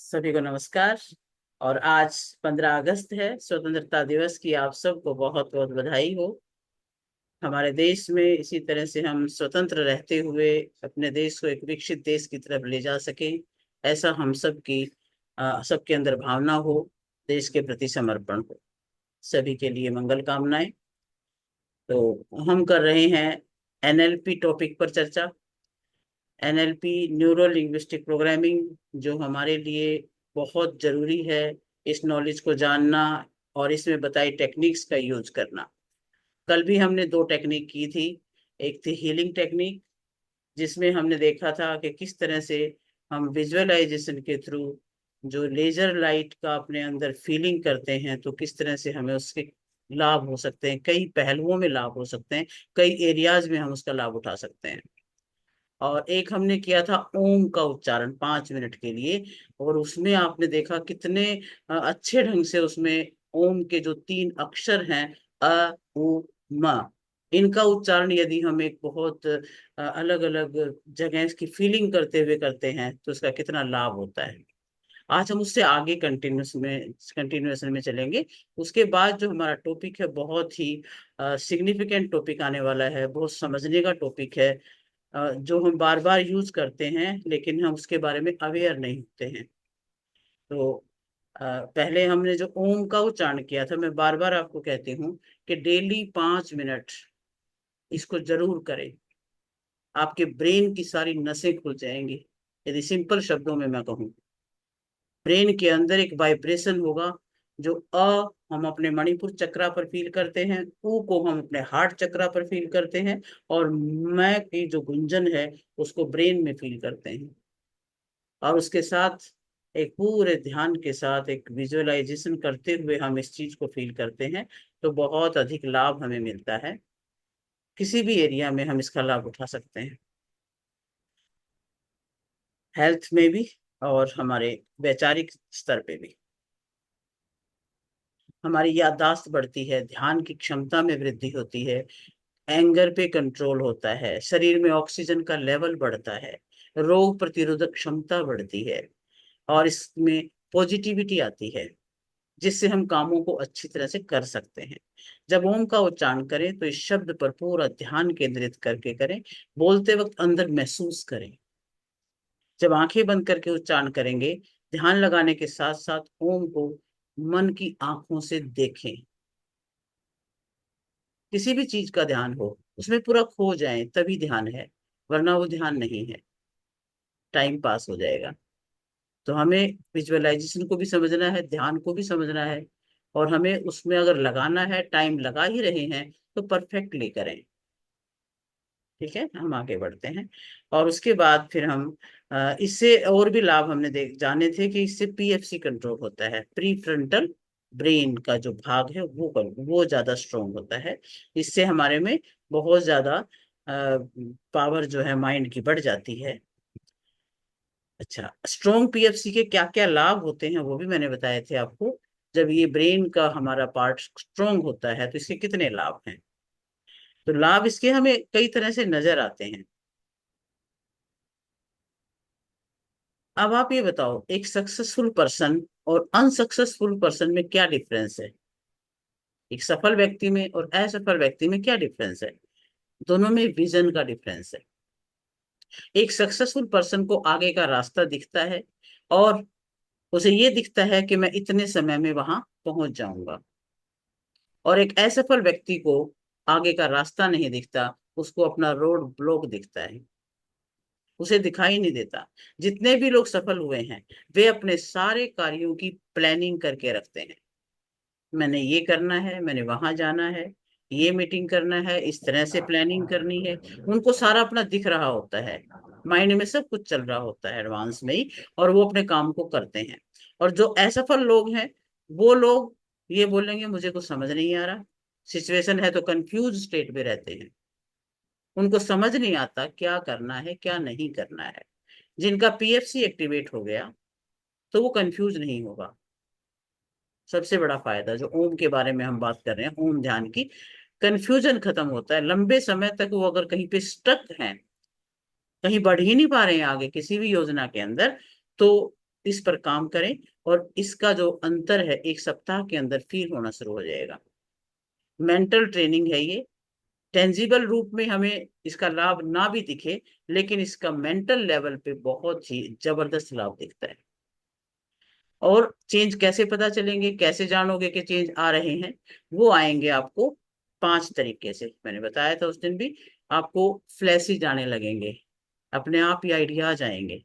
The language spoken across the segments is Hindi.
सभी को नमस्कार। और आज 15 अगस्त है, स्वतंत्रता दिवस की आप सबको बहुत बहुत बधाई हो। हमारे देश में इसी तरह से हम स्वतंत्र रहते हुए अपने देश को एक विकसित देश की तरफ ले जा सके, ऐसा हम सबके अंदर भावना हो, देश के प्रति समर्पण हो। सभी के लिए मंगल कामनाएं। तो हम कर रहे हैं एनएलपी टॉपिक पर चर्चा। एनएलपी न्यूरो लिंग्विस्टिक प्रोग्रामिंग जो हमारे लिए बहुत जरूरी है, इस नॉलेज को जानना और इसमें बताई टेक्निक्स का यूज करना। कल भी हमने दो टेक्निक की थी। एक थी हीलिंग टेक्निक, जिसमें हमने देखा था कि किस तरह से हम विजुअलाइजेशन के थ्रू जो लेजर लाइट का अपने अंदर फीलिंग करते हैं, तो किस तरह से हमें उसके लाभ हो सकते हैं, कई पहलुओं में लाभ हो सकते हैं, कई एरियाज में हम उसका लाभ उठा सकते हैं। और एक हमने किया था ओम का उच्चारण 5 मिनट के लिए, और उसमें आपने देखा कितने अच्छे ढंग से उसमें ओम के जो 3 अक्षर हैं, अ उ म, इनका उच्चारण यदि हम एक बहुत अलग अलग जगह की फीलिंग करते हुए करते हैं तो उसका कितना लाभ होता है। आज हम उससे आगे कंटिन्यूएशन में चलेंगे। उसके बाद जो हमारा टॉपिक है, बहुत ही सिग्निफिकेंट टॉपिक आने वाला है, बहुत समझने का टॉपिक है, जो हम बार बार यूज करते हैं लेकिन हम उसके बारे में अवेयर नहीं होते हैं। तो पहले हमने जो ओम का उच्चारण किया था, मैं बार बार आपको कहती हूँ कि डेली 5 मिनट इसको जरूर करें। आपके ब्रेन की सारी नसें खुल जाएंगी। यदि सिंपल शब्दों में मैं कहूँ, ब्रेन के अंदर एक वाइब्रेशन होगा। जो अ हम अपने मणिपुर चक्रा पर फील करते हैं, ऊ को हम अपने हार्ट चक्रा पर फील करते हैं, और मैं की जो गुंजन है उसको ब्रेन में फील करते हैं। और उसके साथ एक पूरे ध्यान के साथ एक विजुअलाइजेशन करते हुए हम इस चीज को फील करते हैं, तो बहुत अधिक लाभ हमें मिलता है। किसी भी एरिया में हम इसका लाभ उठा सकते हैं, हेल्थ में भी और हमारे वैचारिक स्तर पे भी। हमारी याददाश्त बढ़ती है, ध्यान की क्षमता में वृद्धि होती है, एंगर पे कंट्रोल होता है, शरीर में ऑक्सीजन का लेवल बढ़ता है, रोग प्रतिरोधक क्षमता बढ़ती है, और इसमें पॉजिटिविटी आती है, जिससे हम कामों को अच्छी तरह से कर सकते हैं। जब ओम का उच्चारण करें तो इस शब्द पर पूरा ध्यान केंद्रित करके करें। बोलते वक्त अंदर महसूस करें। जब आंखें बंद करके उच्चारण करेंगे, ध्यान लगाने के साथ साथ ओम को मन की आंखों से देखें। किसी भी चीज का ध्यान हो, उसमें पूरा खो जाए तभी ध्यान है, वरना वो ध्यान नहीं है, टाइम पास हो जाएगा। तो हमें विजुअलाइजेशन को भी समझना है, ध्यान को भी समझना है, और हमें उसमें अगर लगाना है, टाइम लगा ही रहे हैं तो परफेक्टली करें। ठीक है, हम आगे बढ़ते हैं। और उसके बाद फिर हम इससे और भी लाभ हमने देख जाने थे कि इससे पीएफसी कंट्रोल होता है, प्री फ्रंटल ब्रेन का जो भाग है वो ज्यादा स्ट्रोंग होता है। इससे हमारे में बहुत ज्यादा पावर जो है माइंड की बढ़ जाती है। अच्छा, स्ट्रोंग पीएफसी के क्या क्या लाभ होते हैं वो भी मैंने बताए थे आपको। जब ये ब्रेन का हमारा पार्ट स्ट्रोंग होता है तो इसके कितने लाभ हैं। तो लाभ इसके हमें कई तरह से नजर आते हैं। अब आप ये बताओ, एक सक्सेसफुल पर्सन और अनसक्सेसफुल पर्सन में क्या डिफरेंस है। एक सफल व्यक्ति में और असफल व्यक्ति में क्या डिफरेंस है। दोनों में विजन का डिफरेंस है। एक सक्सेसफुल पर्सन को आगे का रास्ता दिखता है, और उसे ये दिखता है कि मैं इतने समय में वहां पहुंच जाऊंगा। और एक असफल व्यक्ति को आगे का रास्ता नहीं दिखता, उसको अपना रोड ब्लॉक दिखता है, उसे दिखाई नहीं देता। जितने भी लोग सफल हुए हैं, वे अपने सारे कार्यों की प्लानिंग करके रखते हैं। मैंने ये करना है, मैंने वहां जाना है, ये मीटिंग करना है, इस तरह से प्लानिंग करनी है। उनको सारा अपना दिख रहा होता है, माइंड में सब कुछ चल रहा होता है एडवांस में ही, और वो अपने काम को करते हैं। और जो असफल लोग हैं, वो लोग ये बोलेंगे मुझे कुछ समझ नहीं आ रहा, सिचुएशन है, तो कंफ्यूज स्टेट में रहते हैं। उनको समझ नहीं आता क्या करना है क्या नहीं करना है। जिनका पीएफसी एक्टिवेट हो गया तो वो कंफ्यूज नहीं होगा। सबसे बड़ा फायदा जो ओम के बारे में हम बात कर रहे हैं, ओम ध्यान की, कंफ्यूजन खत्म होता है। लंबे समय तक वो अगर कहीं पे स्टक हैं, कहीं बढ़ ही नहीं पा रहे हैं आगे किसी भी योजना के अंदर, तो इस पर काम करें, और इसका जो अंतर है 1 सप्ताह के अंदर फील होना शुरू हो जाएगा। मेंटल ट्रेनिंग है ये। टेंजिबल रूप में हमें इसका लाभ ना भी दिखे, लेकिन इसका मेंटल लेवल पे बहुत ही जबरदस्त लाभ दिखता है। और चेंज कैसे पता चलेंगे, कैसे जानोगे कि चेंज आ रहे हैं? वो आएंगे आपको 5 तरीके से, मैंने बताया था उस दिन भी। आपको फ्लैशेज आने लगेंगे, अपने आप ही आइडियाज आएंगे,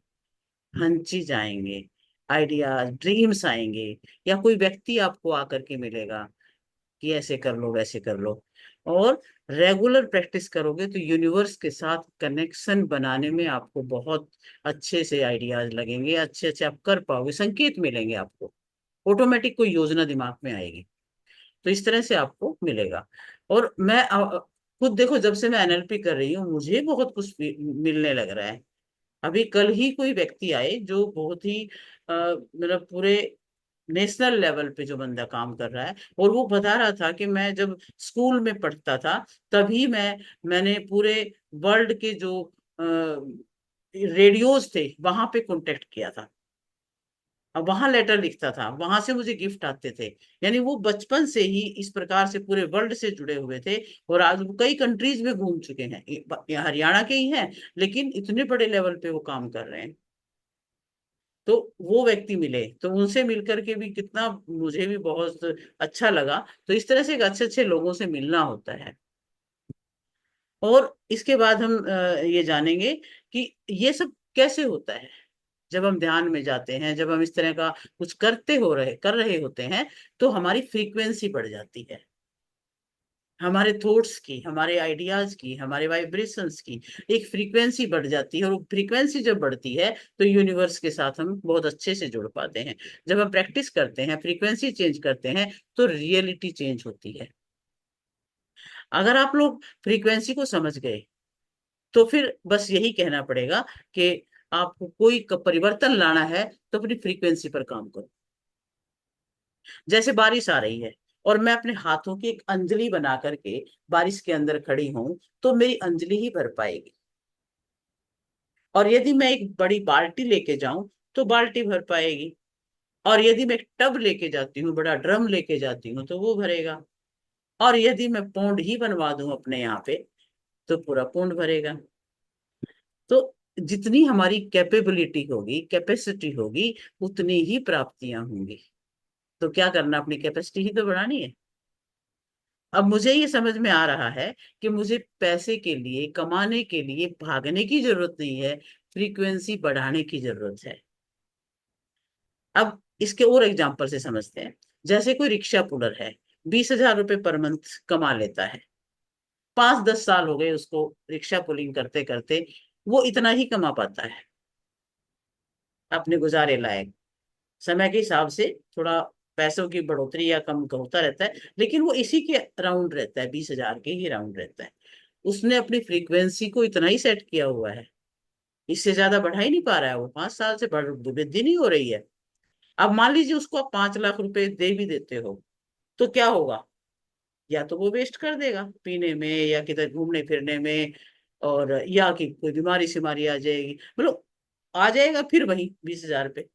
हंचीज आएंगे, आइडियाज, ड्रीम्स आएंगे, या कोई व्यक्ति आपको आकर के मिलेगा कि ऐसे कर लो, वैसे कर लो। और रेगुलर प्रैक्टिस करोगे तो यूनिवर्स के साथ कनेक्शन बनाने में आपको बहुत अच्छे से आइडियाज लगेंगे, अच्छे अच्छे आप कर पाओगे, संकेत मिलेंगे आपको, ऑटोमेटिक कोई योजना दिमाग में आएगी। तो इस तरह से आपको मिलेगा। और मैं खुद देखो, जब से मैं एनएलपी कर रही हूँ मुझे बहुत कुछ मिलने लग रहा है। अभी कल ही कोई व्यक्ति आए जो बहुत ही मतलब पूरे नेशनल लेवल पे जो बंदा काम कर रहा है, और वो बता रहा था कि मैं जब स्कूल में पढ़ता था तभी मैंने पूरे वर्ल्ड के जो रेडियोज थे वहां पे कांटेक्ट किया था। अब वहां लेटर लिखता था, वहां से मुझे गिफ्ट आते थे। यानी वो बचपन से ही इस प्रकार से पूरे वर्ल्ड से जुड़े हुए थे, और आज वो कई कंट्रीज में घूम चुके हैं। ये हरियाणा के ही हैं, लेकिन इतने बड़े लेवल पे वो काम कर रहे हैं। तो वो व्यक्ति मिले, तो उनसे मिलकर के भी कितना मुझे भी बहुत अच्छा लगा। तो इस तरह से अच्छे अच्छे लोगों से मिलना होता है। और इसके बाद हम ये जानेंगे कि ये सब कैसे होता है। जब हम ध्यान में जाते हैं, जब हम इस तरह का कुछ कर रहे होते हैं, तो हमारी फ्रीक्वेंसी बढ़ जाती है, हमारे थॉट्स की, हमारे आइडियाज की, हमारे वाइब्रेशंस की एक फ्रीक्वेंसी बढ़ जाती है। और वो फ्रीक्वेंसी जब बढ़ती है तो यूनिवर्स के साथ हम बहुत अच्छे से जुड़ पाते हैं। जब हम प्रैक्टिस करते हैं, फ्रीक्वेंसी चेंज करते हैं, तो रियलिटी चेंज होती है। अगर आप लोग फ्रीक्वेंसी को समझ गए तो फिर बस यही कहना पड़ेगा कि आपको कोई परिवर्तन लाना है तो अपनी फ्रीक्वेंसी पर काम करो। जैसे बारिश आ रही है, और मैं अपने हाथों की एक अंजलि बना करके बारिश के अंदर खड़ी हूं, तो मेरी अंजलि ही भर पाएगी। और यदि मैं एक बड़ी बाल्टी लेके जाऊं तो बाल्टी भर पाएगी। और यदि मैं एक टब लेके जाती हूँ, बड़ा ड्रम लेके जाती हूँ, तो वो भरेगा। और यदि मैं पौंड ही बनवा दूं अपने यहाँ पे, तो पूरा पौंड भरेगा। तो जितनी हमारी कैपेबिलिटी होगी, कैपेसिटी होगी, उतनी ही प्राप्तियां होंगी। तो क्या करना, अपनी कैपेसिटी ही तो बढ़ानी है। अब मुझे ये समझ में आ रहा है कि मुझे पैसे के लिए, कमाने के लिए भागने की जरूरत नहीं है, फ्रीक्वेंसी बढ़ाने की जरूरत है। अब इसके और एग्जांपल से समझते हैं। जैसे कोई रिक्शा पुलर है, 20,000 रुपये पर मंथ कमा लेता है। 5-10 साल हो गए उसको रिक्शा पुलिंग करते करते, वो इतना ही कमा पाता है अपने गुजारे लायक। समय के हिसाब से थोड़ा पैसों की बढ़ोतरी या कम होता रहता है, लेकिन वो इसी के राउंड रहता है, 20,000 के ही राउंड रहता है। उसने अपनी फ्रीक्वेंसी को इतना ही सेट किया हुआ है, इससे ज्यादा बढ़ा ही नहीं पा रहा है। वो 5 साल से वृद्धि नहीं हो रही है। अब मान लीजिए उसको आप 5 लाख रुपए दे भी देते हो, तो क्या होगा? या तो वो वेस्ट कर देगा पीने में, या किधर घूमने फिरने में, और या कि कोई बीमारी शिमारी आ जाएगी, मतलब आ जाएगा फिर वही 20,000 पे।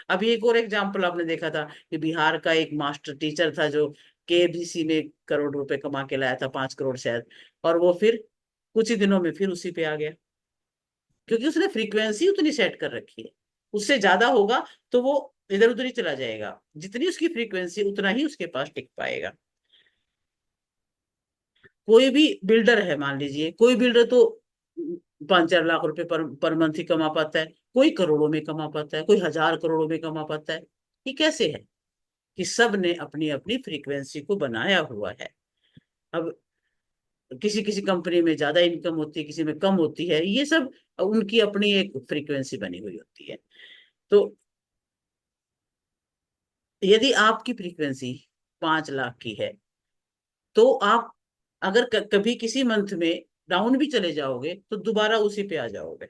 अभी एक और एग्जाम्पल आपने देखा था कि बिहार का एक मास्टर टीचर था जो केबीसी में करोड़ रुपए कमा के लाया था, 5 करोड़ शायद। और वो फिर कुछ ही दिनों में फिर उसी पे आ गया, क्योंकि उसने फ्रीक्वेंसी उतनी सेट कर रखी है। उससे ज्यादा होगा तो वो इधर उधर ही चला जाएगा। जितनी उसकी फ्रीक्वेंसी, उतना ही उसके पास टिक पाएगा। कोई भी बिल्डर है, मान लीजिए कोई बिल्डर तो 5-4 लाख रुपए पर मंथ ही कमा पाता है, कोई करोड़ों में कमा पाता है, कोई 1,000 करोड़ों में कमा पाता है। ये कैसे है? कि सब ने अपनी अपनी फ्रीक्वेंसी को बनाया हुआ है। अब किसी किसी कंपनी में ज्यादा इनकम होती है, किसी में कम होती है, ये सब उनकी अपनी एक फ्रीक्वेंसी बनी हुई होती है। तो यदि आपकी फ्रीक्वेंसी 5 लाख की है, तो आप अगर कभी किसी मंथ में डाउन भी चले जाओगे तो दोबारा उसी पे आ जाओगे,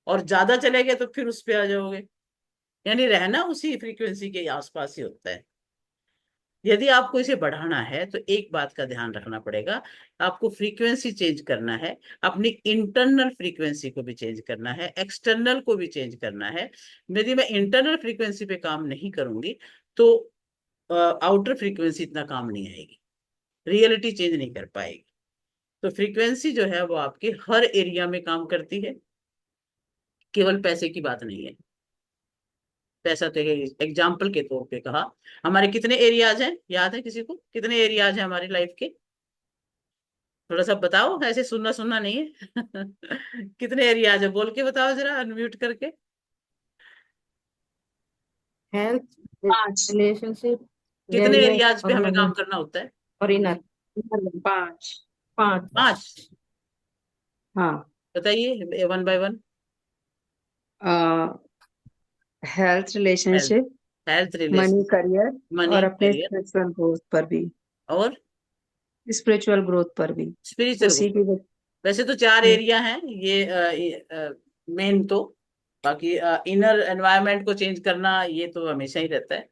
और ज्यादा चले गए तो फिर उस पे आ जाओगे। यानी रहना उसी फ्रीक्वेंसी के आसपास ही होता है। यदि आपको इसे बढ़ाना है तो एक बात का ध्यान रखना पड़ेगा, आपको फ्रीक्वेंसी चेंज करना है, अपनी इंटरनल फ्रीक्वेंसी को भी चेंज करना है, एक्सटर्नल को भी चेंज करना है। यदि मैं इंटरनल फ्रीक्वेंसी पे काम नहीं करूंगी तो आउटर फ्रीक्वेंसी इतना काम नहीं आएगी, रियलिटी चेंज नहीं कर पाएगी। तो फ्रीक्वेंसी जो है वो आपके हर एरिया में काम करती है, केवल पैसे की बात नहीं है। पैसा तो एग्जाम्पल के तौर पे कहा। हमारे कितने एरियाज हैं, याद है किसी को, कितने एरियाज हैं हमारी लाइफ के? थोड़ा सा बताओ, ऐसे सुनना सुनना नहीं है। कितने एरियाज है, बोल के बताओ जरा, अनम्यूट करके। हेल्थ, पांच। रिलेशनशिप, कितने करियर एरियाज पे और हमें मनी काम करना होता है? और इनर। पांच। पांच। 5। हाँ। बताइए one by one. Health, health, relationship, health, money, relation, career money, और अपने करियर, स्पिरिचुअल ग्रोथ पर भी। और स्पिरिचुअल ग्रोथ पर भी स्पिरिचुअल उसी ग्रोथ। की वजह। वैसे तो 4 एरिया हैं ये मेन तो। बाकी इनर एनवायरनमेंट को चेंज करना ये तो हमेशा ही रहता है।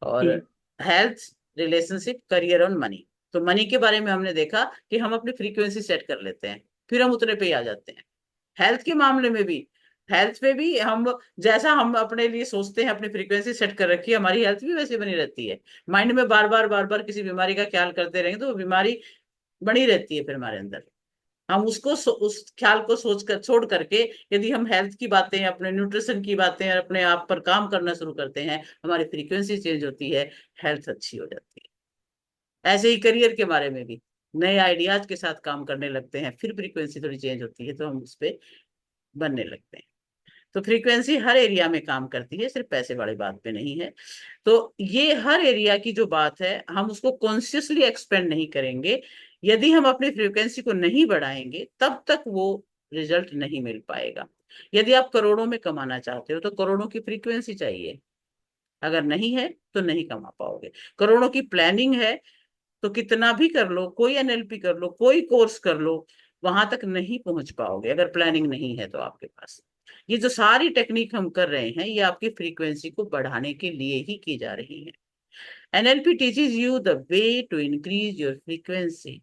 और जी। हेल्थ, रिलेशनशिप, करियर और मनी। तो मनी के बारे में हमने देखा कि हम अपनी फ्रीक्वेंसी सेट कर लेते हैं, फिर हम उतने पे ही आ जाते हैं। हेल्थ के मामले में भी, हेल्थ पे भी हम जैसा हम अपने लिए सोचते हैं, अपनी फ्रीक्वेंसी सेट कर रखी है, हमारी हेल्थ भी वैसे बनी रहती है। माइंड में बार बार किसी बीमारी का ख्याल करते रहेंगे तो वो बीमारी बनी रहती है फिर हमारे अंदर। हम उसको उस ख्याल को सोच कर छोड़ करके यदि हम हेल्थ की बातें, अपने न्यूट्रिशन की बातें, अपने आप पर काम करना शुरू करते हैं, हमारी फ्रीक्वेंसी चेंज होती है, हेल्थ अच्छी हो जाती है। ऐसे ही करियर के बारे में भी नए आइडियाज के साथ काम करने लगते हैं, फिर फ्रीक्वेंसी थोड़ी चेंज होती है तो हम उस पर बनने लगते हैं। तो फ्रीक्वेंसी हर एरिया में काम करती है, सिर्फ पैसे वाली बात पे नहीं है। तो ये हर एरिया की जो बात है, हम उसको कॉन्शियसली एक्सपेंड नहीं करेंगे, यदि हम अपनी फ्रीक्वेंसी को नहीं बढ़ाएंगे तब तक वो रिजल्ट नहीं मिल पाएगा। यदि आप करोड़ों में कमाना चाहते हो तो करोड़ों की फ्रीक्वेंसी चाहिए, अगर नहीं है तो नहीं कमा पाओगे। करोड़ों की प्लानिंग है तो कितना भी कर लो, कोई एनएलपी कर लो, कोई कोर्स कर लो, वहां तक नहीं पहुंच पाओगे अगर प्लानिंग नहीं है तो आपके पास। ये जो सारी टेक्निक हम कर रहे हैं ये आपकी फ्रीक्वेंसी को बढ़ाने के लिए ही की जा रही है। NLP teaches you the way to increase your frequency.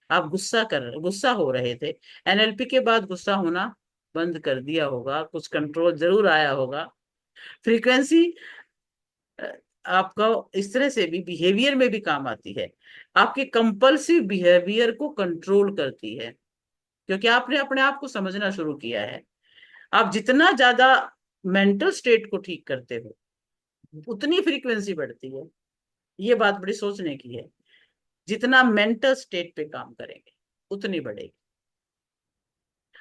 आप गुस्सा हो रहे थे, एनएलपी के बाद गुस्सा होना बंद कर दिया होगा, कुछ कंट्रोल जरूर आया होगा। फ्रीक्वेंसी आपका इस तरह से भी बिहेवियर में भी काम आती है, आपके कंपल्सिव बिहेवियर को कंट्रोल करती है, क्योंकि आपने अपने आप को समझना शुरू किया है। आप जितना ज्यादा मेंटल स्टेट को ठीक करते हो उतनी फ्रीक्वेंसी बढ़ती है। ये बात बड़ी सोचने की है, जितना मेंटल स्टेट पे काम करेंगे उतनी बढ़ेगी।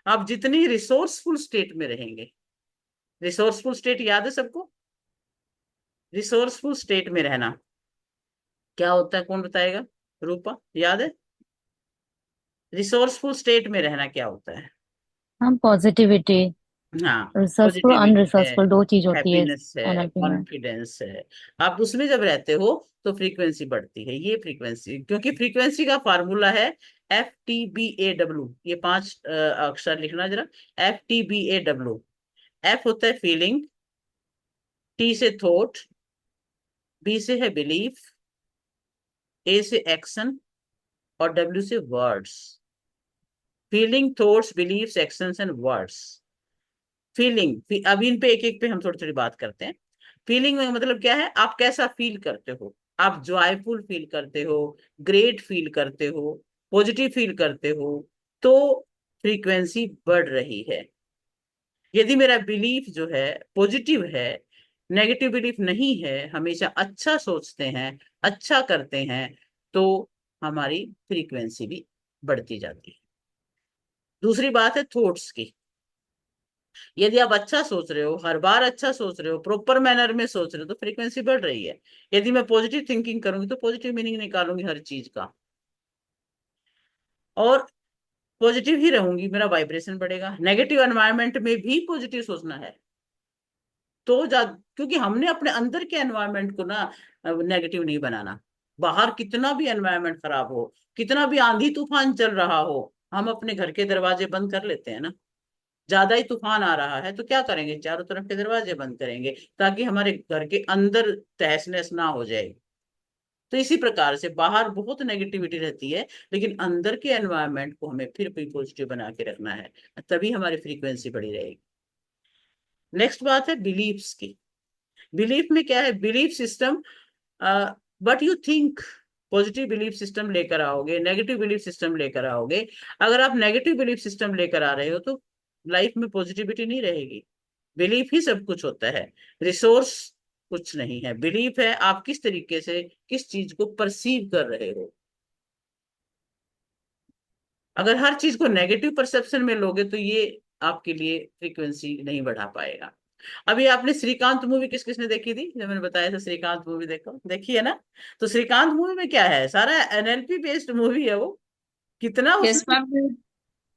आप जितनी रिसोर्सफुल स्टेट में रहेंगे, रिसोर्सफुल स्टेट याद है सबको? रिसोर्सफुल स्टेट में रहना क्या होता है, कौन बताएगा? रूपा, याद है? रिसोर्सफुल स्टेट में रहना क्या होता है? हम पॉजिटिविटी, हाँ, रिसर्चफुल पॉजिटिविटी है, अनरिसर्चफुल दो चीज होती है हैप्पीनेस है, एनएलपी में। कॉन्फिडेंस है। आप उसमें जब रहते हो तो फ्रीक्वेंसी बढ़ती है। ये फ्रीक्वेंसी, क्योंकि फ्रीक्वेंसी का फार्मूला है FTBAW। ये 5 अक्षर लिखना जरा, FTBAW। एफ होता है फीलिंग, टी से थॉट, बी से है बिलीफ, ए से एक्शन और डब्ल्यू से words. Feeling, thoughts, believes, actions and words. Feeling, अब इन पे एक एक पे हम थोड़ी थोड़ी बात करते हैं। फीलिंग में मतलब क्या है, आप कैसा फील करते हो? आप जॉयफुल फील करते हो, ग्रेट फील करते हो, पॉजिटिव फील करते हो, तो फ्रीक्वेंसी बढ़ रही है। यदि मेरा बिलीफ जो है पॉजिटिव है, नेगेटिव बिलीफ नहीं है, हमेशा अच्छा सोचते हैं, अच्छा करते हैं, तो हमारी फ्रीक्वेंसी भी बढ़ती जाती है। दूसरी बात है थॉट्स की। यदि आप अच्छा सोच रहे हो, हर बार अच्छा सोच रहे हो, प्रॉपर मैनर में सोच रहे हो, तो फ्रीक्वेंसी बढ़ रही है। यदि मैं पॉजिटिव थिंकिंग करूंगी तो पॉजिटिव मीनिंग निकालूंगी हर चीज का, और पॉजिटिव ही रहूंगी, मेरा वाइब्रेशन बढ़ेगा। नेगेटिव एनवायरनमेंट में भी पॉजिटिव सोचना है तो क्योंकि हमने अपने अंदर के एनवायरनमेंट को ना नेगेटिव नहीं बनाना। बाहर कितना भी एनवायरनमेंट खराब हो, कितना भी आंधी तूफान चल रहा हो, हम अपने घर के दरवाजे बंद कर लेते हैं ना। ज्यादा ही तूफान आ रहा है तो क्या करेंगे, चारों तरफ के दरवाजे बंद करेंगे ताकि हमारे घर के अंदर तहस नहस ना हो जाए। तो इसी प्रकार से बाहर बहुत नेगेटिविटी रहती है, लेकिन अंदर के एनवायरनमेंट को हमें फिर भी पॉजिटिव बना के रखना है, तभी हमारी फ्रीक्वेंसी बढ़ी रहेगी। नेक्स्ट बात है बिलीफ्स की। बिलीफ में क्या है? Belief system, but you think, positive belief system लेकर आओगे, नेगेटिव बिलीफ सिस्टम लेकर आओगे। अगर आप नेगेटिव बिलीफ सिस्टम लेकर आ रहे हो तो लाइफ में पॉजिटिविटी नहीं रहेगी। बिलीफ ही सब कुछ होता है, रिसोर्स कुछ नहीं है। बिलीफ है आप किस तरीके से किस चीज को परसीव कर रहे हो। अगर हर चीज को नेगेटिव परसेप्शन में लोगे तो ये आपके लिए फ्रीक्वेंसी नहीं बढ़ा पाएगा। अभी आपने श्रीकांत मूवी किस किसने देखी थी? जब मैंने बताया था श्रीकांत मूवी देखो, देखी है ना? तो श्रीकांत मूवी में क्या है, सारा एनएलपी बेस्ड मूवी है वो। कितना यस उसमें, मैम,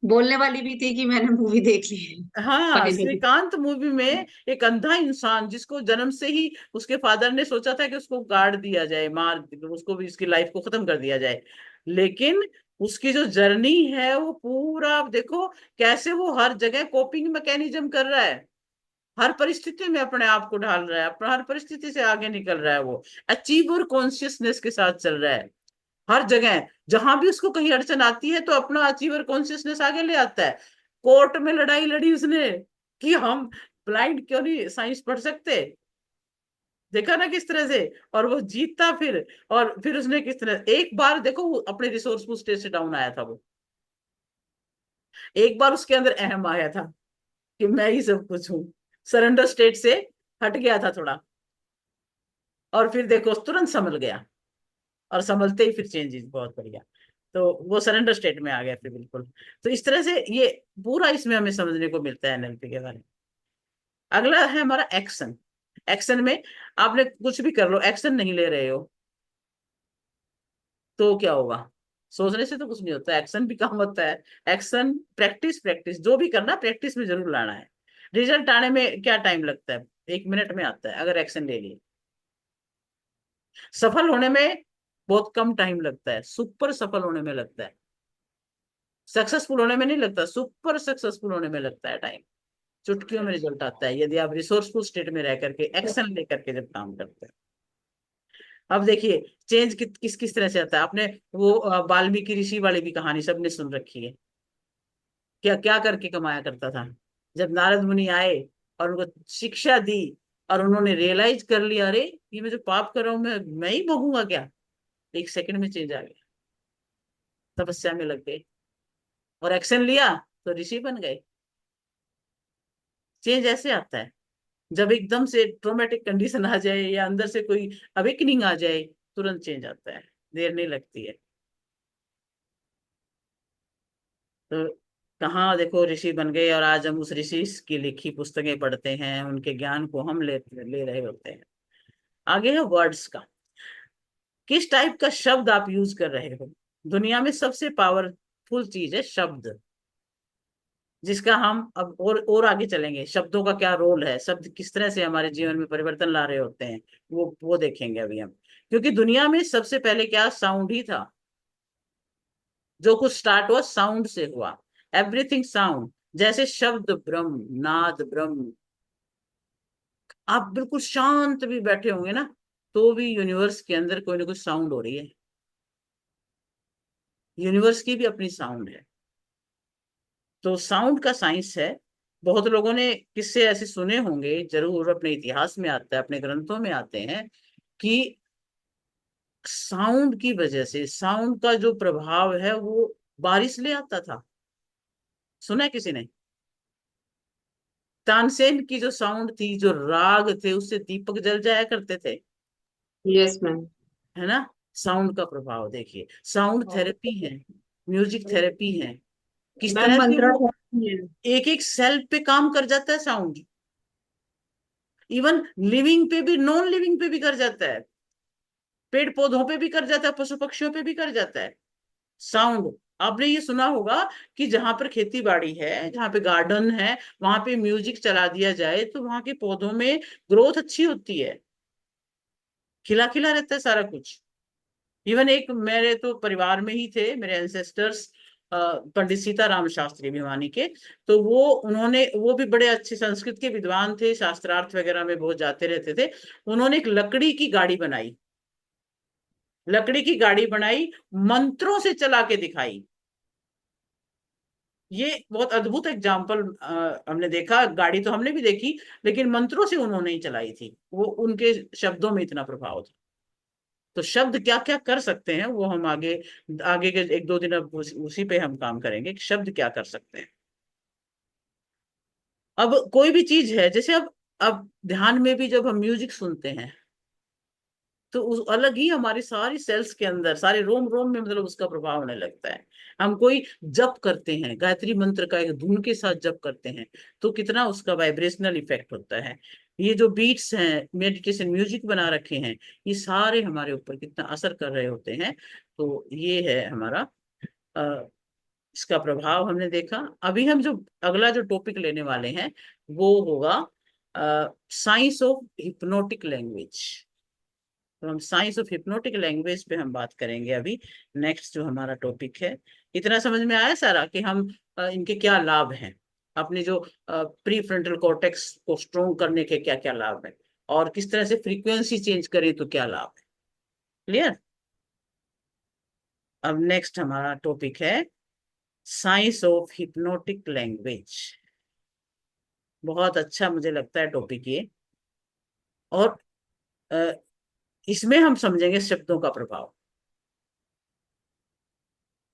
बोलने वाली भी थी कि मैंने मूवी देख ली है हाँ, फाइनली। श्रीकांत मूवी में एक अंधा इंसान जिसको जन्म से ही उसके फादर ने सोचा था कि उसको गाड़ दिया जाए, मार, उसको भी उसकी लाइफ को खत्म कर दिया जाए, लेकिन उसकी जो जर्नी है वो पूरा आप देखो कैसे वो हर जगह कोपिंग मैकेनिज्म कर रहा है, हर परिस्थिति में अपने आप को ढाल रहा है, अपना हर परिस्थिति से आगे निकल रहा है, वो अचीवर कॉन्शियसनेस के साथ चल रहा है। हर जगह जहां भी उसको कहीं अड़चन आती है तो अपना अचीवर कॉन्शियसनेस आगे ले आता है। कोर्ट में लड़ाई लड़ी उसने कि हम ब्लाइंड क्यों नहीं साइंस पढ़ सकते, देखा ना किस तरह से, और वो जीतता फिर। और फिर उसने किस तरह, एक बार देखो वो अपने रिसोर्सफुल स्टेट से डाउन आया था वो, एक बार उसके अंदर अहम आया था कि मैं ही सब कुछ हूँ, सरेंडर स्टेट से हट गया था थोड़ा, और फिर देखो तुरंत संभल गया, और संभलते ही फिर चेंजेस बहुत बढ़िया। तो वो सरेंडर स्टेट में आ गया फिर बिल्कुल। तो इस तरह से ये पूरा इसमें हमें समझने को मिलता है एनएलपी के बारे में। अगला है हमारा एक्शन। एक्शन में आपने कुछ भी कर लो, एक्शन नहीं ले रहे हो तो क्या होगा? सोचने से तो कुछ नहीं होता, एक्शन भी काम होता है। एक्शन, प्रैक्टिस, प्रैक्टिस जो भी करना प्रैक्टिस में जरूर लाना है। रिजल्ट आने में क्या टाइम लगता है? 1 मिनट में आता है अगर एक्शन ले लिए। सफल होने में बहुत कम टाइम लगता है, सुपर सफल होने में लगता है, सक्सेसफुल होने में नहीं लगता, सुपर सक्सेसफुल होने में लगता है टाइम। चुटकियों में रिजल्ट आता है यदि आप रिसोर्सफुल स्टेट में रह करके एक्शन लेकर के जब काम करते हैं। अब देखिए चेंज किस किस तरह से आता है। आपने वो वाल्मीकि ऋषि वाली भी कहानी सबने सुन रखी है, क्या क्या करके कमाया करता था। जब नारद मुनि आए और उनको शिक्षा दी और उन्होंने रियलाइज कर लिया, अरे ये मैं जो पाप कर रहा हूँ मैं ही भोगूंगा क्या, 1 सेकंड में चेंज आ गया, तपस्या में लग गए और एक्शन लिया तो ऋषि बन गए। चेंज ऐसे आता है जब एकदम से ट्रोमेटिक कंडीशन आ जाए या अंदर से कोई अवेकनिंग आ जाए, तुरंत चेंज आता है, देर नहीं लगती है। तो कहाँ देखो ऋषि बन गए, और आज हम उस ऋषि की लिखी पुस्तकें पढ़ते हैं, उनके ज्ञान को हम ले रहे होते हैं। आगे है वर्ड्स का। किस टाइप का शब्द आप यूज कर रहे हो? दुनिया में सबसे पावरफुल चीज है शब्द, जिसका हम अब और आगे चलेंगे, शब्दों का क्या रोल है, शब्द किस तरह से हमारे जीवन में परिवर्तन ला रहे होते हैं, वो देखेंगे अभी हम। क्योंकि दुनिया में सबसे पहले क्या, साउंड ही था। जो कुछ स्टार्ट हुआ साउंड से हुआ, एवरीथिंग साउंड। जैसे शब्द ब्रह्म, नाद ब्रह्म। आप बिल्कुल शांत भी बैठे होंगे ना तो भी यूनिवर्स के अंदर कोई ना कोई साउंड हो रही है, यूनिवर्स की भी अपनी साउंड है। तो साउंड का साइंस है। बहुत लोगों ने किस्से ऐसे सुने होंगे जरूर, अपने इतिहास में आता है, अपने ग्रंथों में आते हैं कि साउंड की वजह से, साउंड का जो प्रभाव है वो बारिश ले आता था। सुना है किसी ने? तानसेन की जो साउंड थी, जो राग थे, उससे दीपक जल जाया करते थे, यस मैम। है ना? साउंड का प्रभाव देखिए, साउंड थेरेपी है, म्यूजिक थेरेपी है। किस मैम तरह से मंत्रा वो है। एक एक सेल पे काम कर जाता है साउंड, इवन लिविंग पे भी, नॉन लिविंग पे भी कर जाता है, पेड़ पौधों पे भी कर जाता है, पशु पक्षियों पे भी कर जाता है साउंड। आपने ये सुना होगा कि जहां पर खेती बाड़ी है, जहां पे गार्डन है, वहां पे म्यूजिक चला दिया जाए तो वहां के पौधों में ग्रोथ अच्छी होती है, खिला खिला रहता है सारा कुछ। इवन एक मेरे तो परिवार में ही थे मेरे एंसेस्टर्स, पंडित सीताराम शास्त्री भिवानी के। तो वो भी बड़े अच्छे संस्कृत के विद्वान थे, शास्त्रार्थ वगैरह में बहुत जाते रहते थे। उन्होंने एक लकड़ी की गाड़ी बनाई, लकड़ी की गाड़ी बनाई, मंत्रों से चला के दिखाई। ये बहुत अद्भुत एग्जाम्पल हमने देखा। गाड़ी तो हमने भी देखी, लेकिन मंत्रों से उन्होंने ही चलाई थी, वो उनके शब्दों में इतना प्रभाव था। तो शब्द क्या क्या कर सकते हैं वो हम आगे आगे के एक दो दिन अब उसी पे हम काम करेंगे कि शब्द क्या कर सकते हैं। अब कोई भी चीज है, जैसे अब ध्यान में भी जब हम म्यूजिक सुनते हैं तो उस अलग ही हमारी सारी सेल्स के अंदर, सारे रोम रोम में मतलब उसका प्रभाव होने लगता है। हम कोई जप करते हैं, गायत्री मंत्र का एक धुन के साथ जप करते हैं, तो कितना उसका वाइब्रेशनल इफेक्ट होता है। ये जो बीट्स हैं, मेडिटेशन म्यूजिक बना रखे हैं, ये सारे हमारे ऊपर कितना असर कर रहे होते हैं। तो ये है हमारा अ, इसका प्रभाव हमने देखा। अभी हम जो अगला जो टॉपिक लेने वाले हैं वो होगा साइंस ऑफ हिप्नोटिक लैंग्वेज। तो हम साइंस ऑफ हिप्नोटिक लैंग्वेज पे हम बात करेंगे अभी। नेक्स्ट जो हमारा टॉपिक है, इतना समझ में आया सारा कि हम इनके क्या लाभ हैं, अपने जो प्री फ्रंटल कॉर्टेक्स को स्ट्रोंग करने के क्या क्या लाभ हैं, और किस तरह से फ्रीक्वेंसी चेंज करें तो क्या लाभ है। क्लियर। अब नेक्स्ट हमारा टॉपिक है साइंस ऑफ हिप्नोटिक लैंग्वेज। बहुत अच्छा मुझे लगता है टॉपिक ये। और अ, इसमें हम समझेंगे शब्दों का प्रभाव।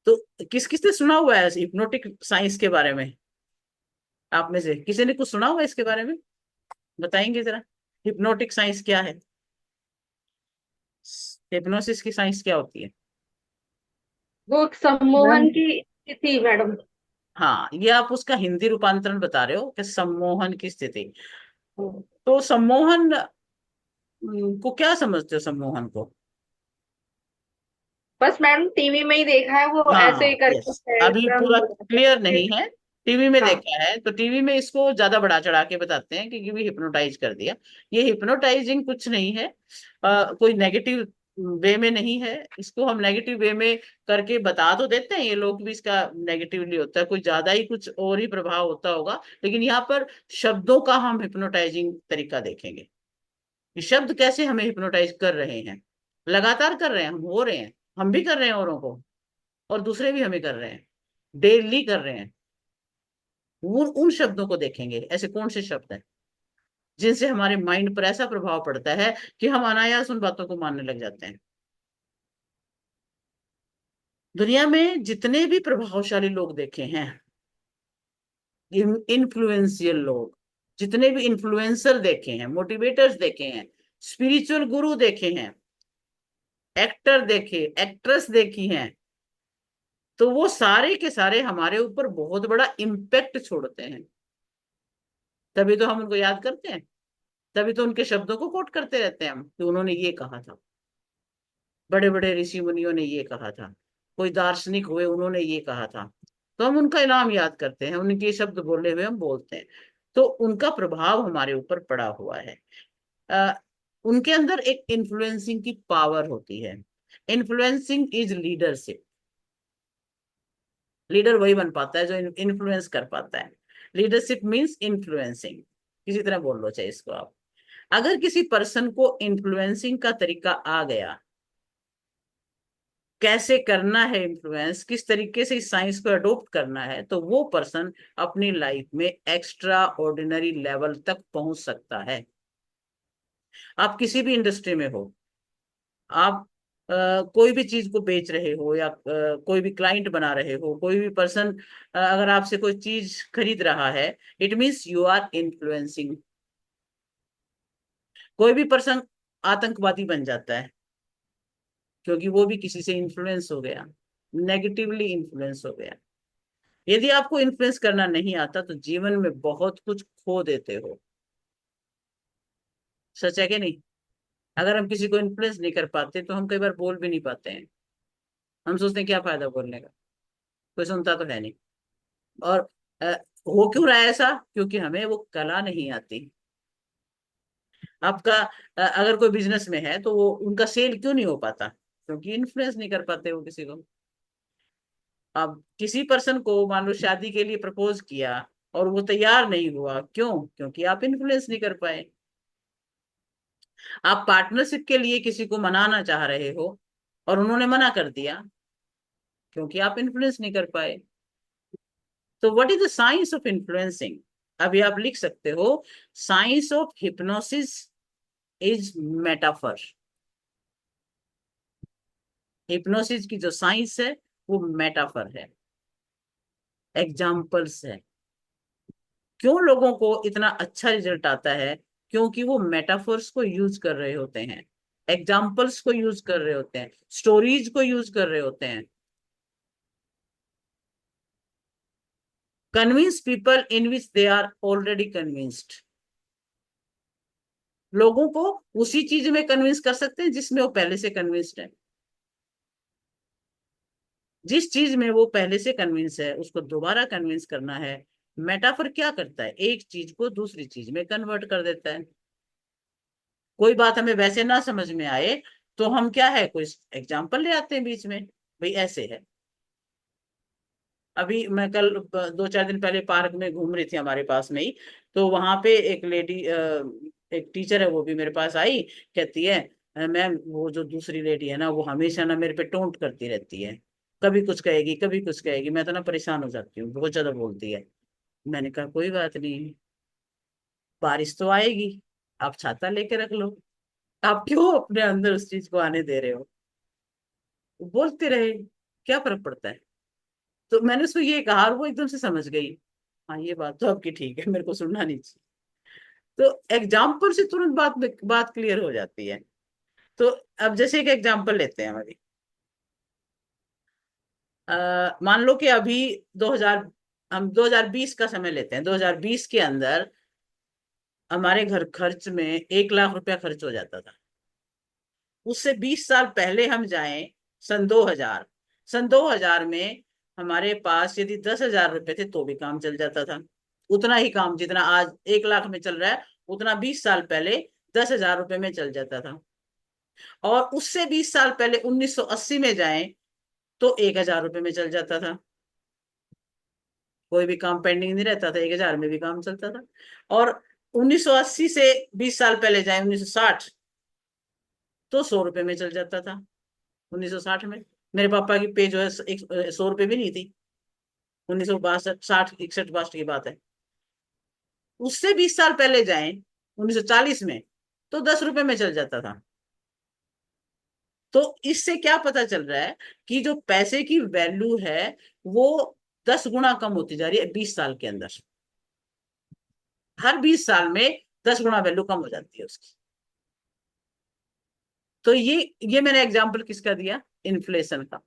तो किस किस ने सुना हुआ है हिप्नोटिक साइंस के बारे में? आप में से किसी ने कुछ सुना हुआ है इसके बारे में? बताएंगे जरा, हिप्नोटिक साइंस क्या है? हिप्नोसिस की साइंस क्या होती है? वो एक सम्मोहन की स्थिति मैडम। हाँ, ये आप उसका हिंदी रूपांतरण बता रहे हो कि सम्मोहन की स्थिति। तो सम्मोहन को क्या समझते हो, सम्मोहन को? बस मैडम टीवी में ही देखा है, वो ऐसे ही हाँ करके यस, अभी पूरा क्लियर हाँ। नहीं है। टीवी में देखा है तो टीवी में इसको ज्यादा बढ़ा चढ़ा के बताते हैं कि भी हिप्नोटाइज कर दिया। ये हिप्नोटाइजिंग कुछ नहीं है, कोई नेगेटिव वे में नहीं है। इसको हम नेगेटिव वे में करके बता तो देते हैं, ये लोग भी इसका नेगेटिवली होता है, कोई ज्यादा ही कुछ और ही प्रभाव होता होगा। लेकिन यहाँ पर शब्दों का हम हिप्नोटाइजिंग तरीका देखेंगे कि शब्द कैसे हमें हिप्नोटाइज कर रहे हैं। लगातार कर रहे हैं, हम हो रहे हैं, हम भी कर रहे हैं औरों को, और दूसरे भी हमें कर रहे हैं, डेली कर रहे हैं। उन शब्दों को देखेंगे, ऐसे कौन से शब्द हैं जिनसे हमारे माइंड पर ऐसा प्रभाव पड़ता है कि हम अनायास उन बातों को मानने लग जाते हैं। दुनिया में जितने भी प्रभावशाली लोग देखे हैं, इन्फ्लुएंशियल लोग, जितने भी इन्फ्लुएंसर देखे हैं, मोटिवेटर्स देखे हैं, स्पिरिचुअल गुरु देखे हैं, एक्टर देखे, एक्ट्रेस देखी हैं, तो वो सारे के सारे हमारे ऊपर बहुत बड़ा इम्पैक्ट छोड़ते हैं। तभी तो हम उनको याद करते हैं, तभी तो उनके शब्दों को कोट करते रहते हैं हम कि उन्होंने ये कहा था, बड़े बड़े ऋषि मुनियों ने ये कहा था, कोई दार्शनिक हुए उन्होंने ये कहा था। तो हम उनका इनाम याद करते हैं, उनके शब्द बोले हुए हम बोलते हैं। तो उनका प्रभाव हमारे ऊपर पड़ा हुआ है। आ, उनके अंदर एक इन्फ्लुएंसिंग की पावर होती है। Influencing is leadership. लीडर वही बन पाता है जो इन्फ्लुएंस कर पाता है। लीडरशिप मीन्स इन्फ्लुएंसिंग, किसी तरह बोल लो चाहे इसको आप। अगर किसी पर्सन को इन्फ्लुएंसिंग का तरीका आ गया, कैसे करना है इन्फ्लुएंस, किस तरीके से इस साइंस को अडोप्ट करना है, तो वो पर्सन अपनी लाइफ में एक्स्ट्रा ऑर्डिनरी लेवल तक पहुंच सकता है। आप किसी भी इंडस्ट्री में हो, आप कोई भी चीज को बेच रहे हो, या कोई भी क्लाइंट बना रहे हो, कोई भी पर्सन अगर आपसे कोई चीज खरीद रहा है, it means you are influencing. कोई भी पर्सन आतंकवादी बन जाता है क्योंकि वो भी किसी से इन्फ्लुएंस हो गया, नेगेटिवली इन्फ्लुएंस हो गया। यदि आपको इन्फ्लुएंस करना नहीं आता तो जीवन में बहुत कुछ खो देते हो। सच है कि नहीं? अगर हम किसी को इन्फ्लुएंस नहीं कर पाते तो हम कई बार बोल भी नहीं पाते हैं। हम सोचते हैं क्या फायदा बोलने का, कोई सुनता तो है नहीं। और अ, हो क्यों रहा है ऐसा? क्योंकि हमें वो कला नहीं आती। आपका अगर कोई बिजनेस में है तो वो उनका सेल क्यों नहीं हो पाता? क्योंकि इन्फ्लुएंस नहीं कर पाते वो किसी को। अब किसी पर्सन को मान लो शादी के लिए प्रपोज किया और वो तैयार नहीं हुआ, क्यों? क्योंकि आप इन्फ्लुएंस नहीं कर पाए। आप पार्टनरशिप के लिए किसी को मनाना चाह रहे हो और उन्होंने मना कर दिया क्योंकि आप इन्फ्लुएंस नहीं कर पाए। तो what is the science of influencing? अभी आप लिख सकते हो, science of hypnosis is metaphor. Hypnosis की जो साइंस है वो मेटाफर है, एग्जाम्पल्स है। क्यों लोगों को इतना अच्छा रिजल्ट आता है? क्योंकि वो मेटाफर्स को यूज कर रहे होते हैं, एग्जाम्पल्स को यूज कर रहे होते हैं, स्टोरीज को यूज कर रहे होते हैं। Convince people in which they are already convinced. लोगों को उसी चीज में कन्विंस कर सकते हैं जिसमें वो पहले से कन्विंस्ड है। जिस चीज में वो पहले से कन्विंस है उसको दोबारा कन्विंस करना है। मेटाफर क्या करता है? एक चीज को दूसरी चीज में कन्वर्ट कर देता है। कोई बात हमें वैसे ना समझ में आए तो हम क्या है, कोई एग्जाम्पल ले आते हैं बीच में, भाई ऐसे है। अभी मैं कल 2-4 दिन पहले पार्क में घूम रही थी हमारे पास में ही, तो वहां पे एक लेडी, एक टीचर है, वो भी मेरे पास आई। कहती है, मैम वो जो दूसरी लेडी है ना वो हमेशा ना मेरे पे टोंट करती रहती है, कभी कुछ कहेगी कभी कुछ कहेगी, मैं तो ना परेशान हो जाती हूँ, बहुत ज्यादा बोलती है। मैंने कहा कोई बात नहीं, बारिश तो आएगी, आप छाता लेके रख लो, आप क्यों अपने अंदर उस चीज को आने दे रहे हो? बोलते रहे, क्या फर्क पड़ता है? तो मैंने उसको ये कहा और वो एकदम से समझ गई। हाँ ये बात तो आपकी ठीक है, मेरे को सुनना नहीं चाहिए। तो एग्जाम्पल से तुरंत बात क्लियर हो जाती है। तो अब जैसे एक एग्जाम्पल लेते हैं हमारी, मान लो कि अभी 2000, हम 2020 का समय लेते हैं। 2020 के अंदर हमारे घर खर्च में 1 लाख रुपया खर्च हो जाता था। उससे 20 साल पहले हम जाएं, सन 2000, सन 2000 में हमारे पास यदि 10,000 रुपए थे तो भी काम चल जाता था। उतना ही काम जितना आज 1 लाख में चल रहा है, उतना 20 साल पहले 10,000 रुपए में चल जाता था। और उससे 20 साल पहले 1980 में जाएं तो 1,000 रुपए में चल जाता था। कोई भी काम पेंडिंग नहीं रहता था, 1,000 में भी काम चलता था। और 1980 से 20 साल पहले जाए 1960, तो 100 रुपए में चल जाता था। 1960 में मेरे पापा की पे जो है 100 रुपए भी नहीं थी। 1962, 60, 61, 62 की बात है। उससे 20 साल पहले जाएं 1940 में, तो 10 रुपए में चल जाता था। तो इससे क्या पता चल रहा है कि जो पैसे की वैल्यू है वो 10 गुना कम होती जा रही है 20 साल के अंदर। हर 20 साल में 10 गुना वैल्यू कम हो जाती है उसकी। तो ये मैंने एग्जाम्पल किसका दिया? इन्फ्लेशन का।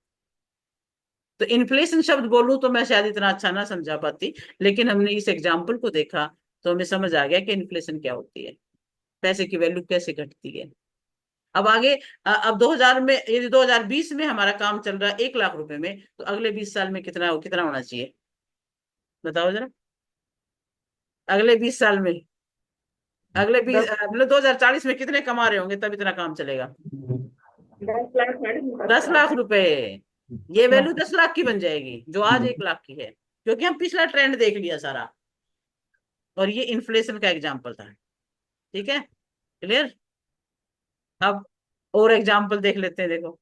तो इन्फ्लेशन शब्द बोलूं तो मैं शायद इतना अच्छा ना समझा पाती, लेकिन हमने इस एग्जाम्पल को देखा तो हमें समझ आ गया कि इन्फ्लेशन क्या होती है, पैसे की वैल्यू कैसे घटती है। अब आगे, अब 2000 में, यदि 2020 में हमारा काम चल रहा है 1 लाख रुपए में, तो अगले 20 साल में कितना कितना होना चाहिए? बताओ जरा। अगले 20 साल में, अगले बीस 10 मतलब 2040 में कितने कमा रहे होंगे तब इतना काम चलेगा? 10 लाख मैडम। 10 लाख रुपए। ये वैल्यू 10 लाख की बन जाएगी जो आज 1 लाख की है, क्योंकि हम पिछला ट्रेंड देख लिया सारा। और ये इन्फ्लेशन का एग्जाम्पल था। ठीक है, क्लियर? अब और एग्जाम्पल देख लेते हैं, देखो।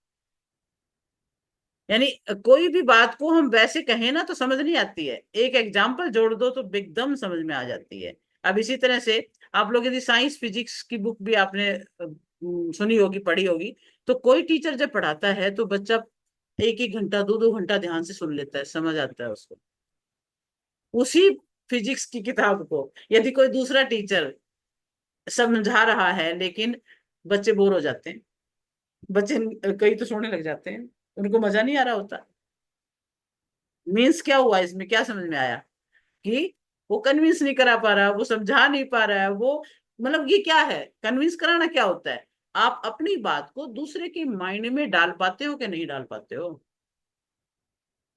यानी कोई भी बात को हम वैसे कहें ना तो समझ नहीं आती है, एक एग्जाम्पल जोड़ दो तो एकदम समझ में आ जाती है। अब इसी तरह से आप लोग यदि साइंस फिजिक्स की बुक भी आपने सुनी होगी, पढ़ी होगी, तो कोई टीचर जब पढ़ाता है तो बच्चा 1-1 घंटा 2-2 घंटा ध्यान से सुन लेता है, समझ आता है उसको। उसी फिजिक्स की किताब को यदि कोई दूसरा टीचर समझा रहा है, लेकिन बच्चे बोर हो जाते हैं, बच्चे कई तो सोने लग जाते हैं, उनको मजा नहीं आ रहा होता। मीन्स क्या हुआ, इसमें क्या समझ में आया? कि वो कन्विंस नहीं करा पा रहा, वो समझा नहीं पा रहा है वो। मतलब ये क्या है, कन्विंस कराना क्या होता है? आप अपनी बात को दूसरे के माइंड में डाल पाते हो कि नहीं डाल पाते हो?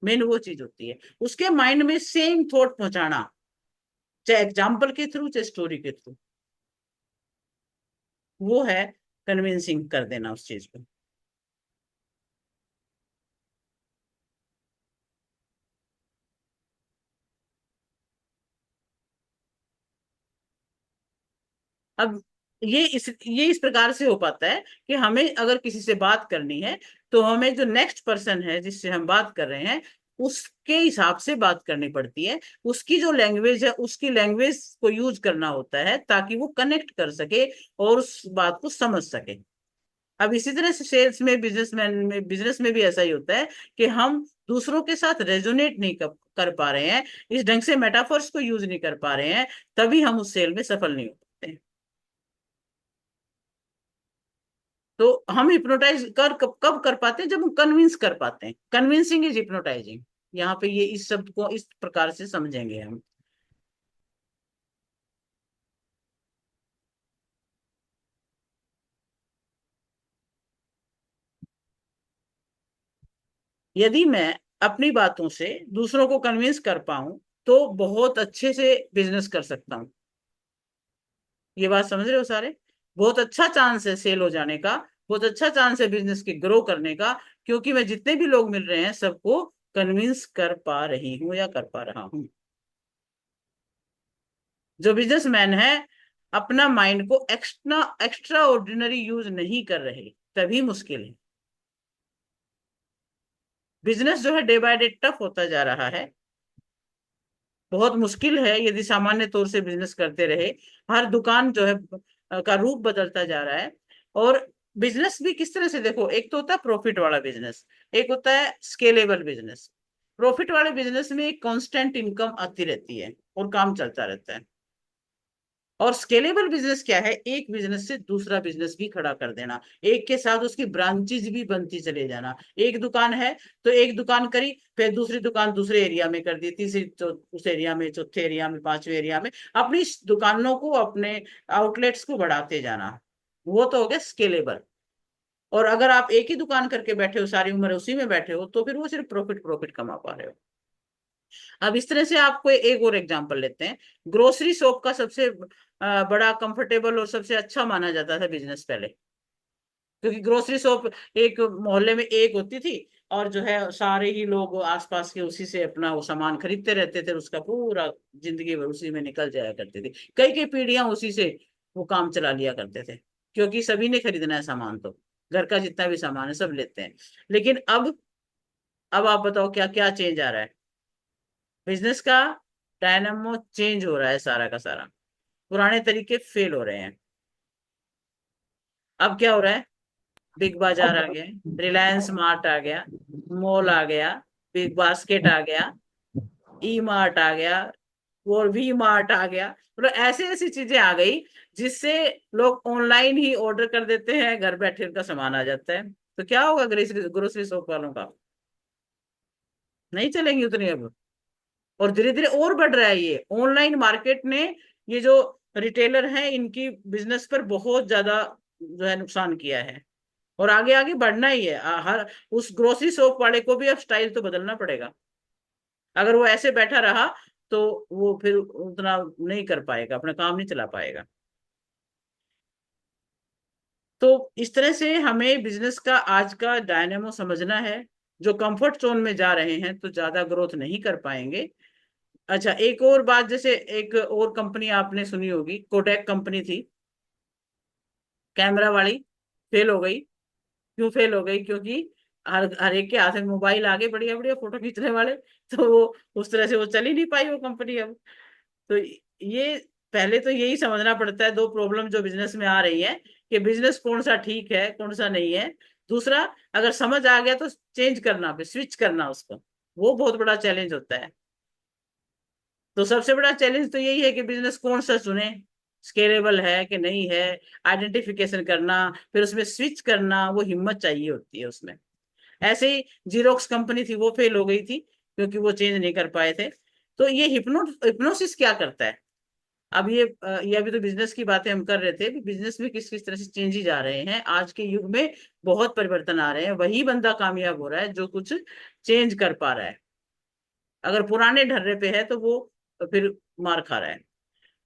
मेन वो चीज होती है, उसके माइंड में सेम थॉट पहुंचाना, चाहे एग्जाम्पल के थ्रू चाहे स्टोरी के थ्रू। वो है कन्विंसिंग कर देना उस चीज को। अब ये इस प्रकार से हो पाता है कि हमें अगर किसी से बात करनी है तो हमें जो नेक्स्ट पर्सन है जिससे हम बात कर रहे हैं उसके हिसाब से बात करनी पड़ती है। उसकी जो लैंग्वेज है उसकी लैंग्वेज को यूज करना होता है ताकि वो कनेक्ट कर सके और उस बात को समझ सके। अब इसी तरह से सेल्स में, बिजनेस में भी ऐसा ही होता है कि हम दूसरों के साथ रेजोनेट नहीं कर पा रहे हैं, इस ढंग से मेटाफर्स को यूज नहीं कर पा रहे हैं, तभी हम उस सेल में सफल नहीं हो पाते। तो हम हिप्नोटाइज कब कर पाते हैं? जब हम कन्विंस कर पाते हैं। Convincing is hypnotising. यहाँ पे ये इस शब्द को इस प्रकार से समझेंगे हम। यदि मैं अपनी बातों से दूसरों को कन्विंस कर पाऊं तो बहुत अच्छे से बिजनेस कर सकता हूं। ये बात समझ रहे हो सारे? बहुत अच्छा चांस है सेल हो जाने का, बहुत अच्छा चांस है बिजनेस के ग्रो करने का, क्योंकि मैं जितने भी लोग मिल रहे हैं सबको कन्विंस कर पा रही हूँ या कर पा रहा हूँ। जो बिजनेसमैन है अपना माइंड को एक्स्ट्रा ऑर्डिनरी यूज नहीं कर रहे, तभी मुश्किल है। बिजनेस जो है डे बाय डे टफ होता जा रहा है। बहुत मुश्किल है यदि सामान्य तौर से बिजनेस करते रहे। हर दुकान जो है का रूप बदलता जा रहा है। और बिजनेस भी किस तरह से देखो, एक तो होता है प्रॉफिट वाला बिजनेस, एक होता है स्केलेबल बिजनेस। प्रॉफिट वाले बिजनेस में एक कांस्टेंट इनकम आती रहती है और काम चलता रहता है। और स्केलेबल बिजनेस क्या है? एक बिजनेस से दूसरा बिजनेस भी खड़ा कर देना, एक के साथ उसकी ब्रांचेज भी बनती चले जाना। एक दुकान है तो एक दुकान करी, फिर दूसरी दुकान दूसरे एरिया में कर दी, तीसरी उस एरिया में, चौथे एरिया में, पांचवें एरिया में, अपनी इस दुकानों को, अपने आउटलेट्स को बढ़ाते जाना। वो तो हो गया स्केलेबल। और अगर आप एक ही दुकान करके बैठे हो, सारी उम्र उसी में बैठे हो, तो फिर वो सिर्फ प्रॉफिट प्रॉफिट कमा पा रहे हो। अब इस तरह से आपको एक और एग्जांपल लेते हैं। ग्रोसरी शॉप का सबसे बड़ा कंफर्टेबल और सबसे अच्छा माना जाता था बिजनेस पहले, क्योंकि ग्रोसरी शॉप एक मोहल्ले में एक होती थी और जो है सारे ही लोग आसपास के उसी से अपना वो सामान खरीदते रहते थे, उसका पूरा जिंदगी भर उसी में निकल जाया करती थी। कई कई पीढ़ियां उसी से वो काम चला लिया करते थे, क्योंकि सभी ने खरीदना है सामान, तो घर का जितना भी सामान है सब लेते हैं। लेकिन अब आप बताओ क्या क्या चेंज आ रहा है? बिजनेस का डायनामो चेंज हो रहा है सारा का सारा। पुराने तरीके फेल हो रहे हैं। अब क्या हो रहा है? बिग बाजार आ गया, रिलायंस मार्ट आ गया, मॉल आ गया, बिग बास्केट आ गया, ई मार्ट आ गया, और वी मार्ट आ गया। मतलब ऐसी ऐसी चीजें आ गई जिससे लोग ऑनलाइन ही ऑर्डर कर देते हैं, घर बैठे उनका सामान आ जाता है। तो क्या होगा ग्रोसरी ग्रोसरी शॉप वालों का? नहीं चलेंगी उतनी अब। और धीरे धीरे और बढ़ रहा है ये ऑनलाइन मार्केट ने, ये जो रिटेलर हैं इनकी बिजनेस पर बहुत ज्यादा जो है नुकसान किया है। और आगे आगे बढ़ना ही है। हर उस ग्रोसरी शॉप वाले को भी अब स्टाइल तो बदलना पड़ेगा। अगर वो ऐसे बैठा रहा तो वो फिर उतना नहीं कर पाएगा, अपना काम नहीं चला पाएगा। तो इस तरह से हमें बिजनेस का आज का डायनेमो समझना है। जो कंफर्ट जोन में जा रहे हैं तो ज्यादा ग्रोथ नहीं कर पाएंगे। अच्छा, एक और बात, जैसे एक और कंपनी आपने सुनी होगी, कोडैक कंपनी थी, कैमरा वाली, फेल हो गई। क्यों फेल हो गई? क्योंकि हर एक के हाथ में मोबाइल आ गए, बढ़िया बढ़िया फोटो खींचने वाले। तो वो उस तरह से वो चल ही नहीं पाई वो कंपनी अब। तो ये पहले तो यही समझना पड़ता है, दो प्रॉब्लम जो बिजनेस में आ रही है, कि बिजनेस कौन सा ठीक है कौन सा नहीं है। दूसरा, अगर समझ आ गया तो चेंज करना, फिर स्विच करना उसको, वो बहुत बड़ा चैलेंज होता है। तो सबसे बड़ा चैलेंज तो यही है कि बिजनेस कौन सा चुने, स्केलेबल है कि नहीं है, आइडेंटिफिकेशन करना, फिर उसमें स्विच करना, वो हिम्मत चाहिए होती है उसमें। ऐसे ही जीरोक्स कंपनी थी, वो फेल हो गई थी क्योंकि वो चेंज नहीं कर पाए थे। तो ये हिप्नोसिस क्या करता है? अब ये अभी तो बिजनेस की बातें हम कर रहे थे, बिजनेस में किस किस तरह से चेंज ही जा रहे हैं। आज के युग में बहुत परिवर्तन आ रहे हैं, वही बंदा कामयाब हो रहा है जो कुछ चेंज कर पा रहा है। अगर पुराने ढर्रे पे है तो वो फिर मार खा रहा है।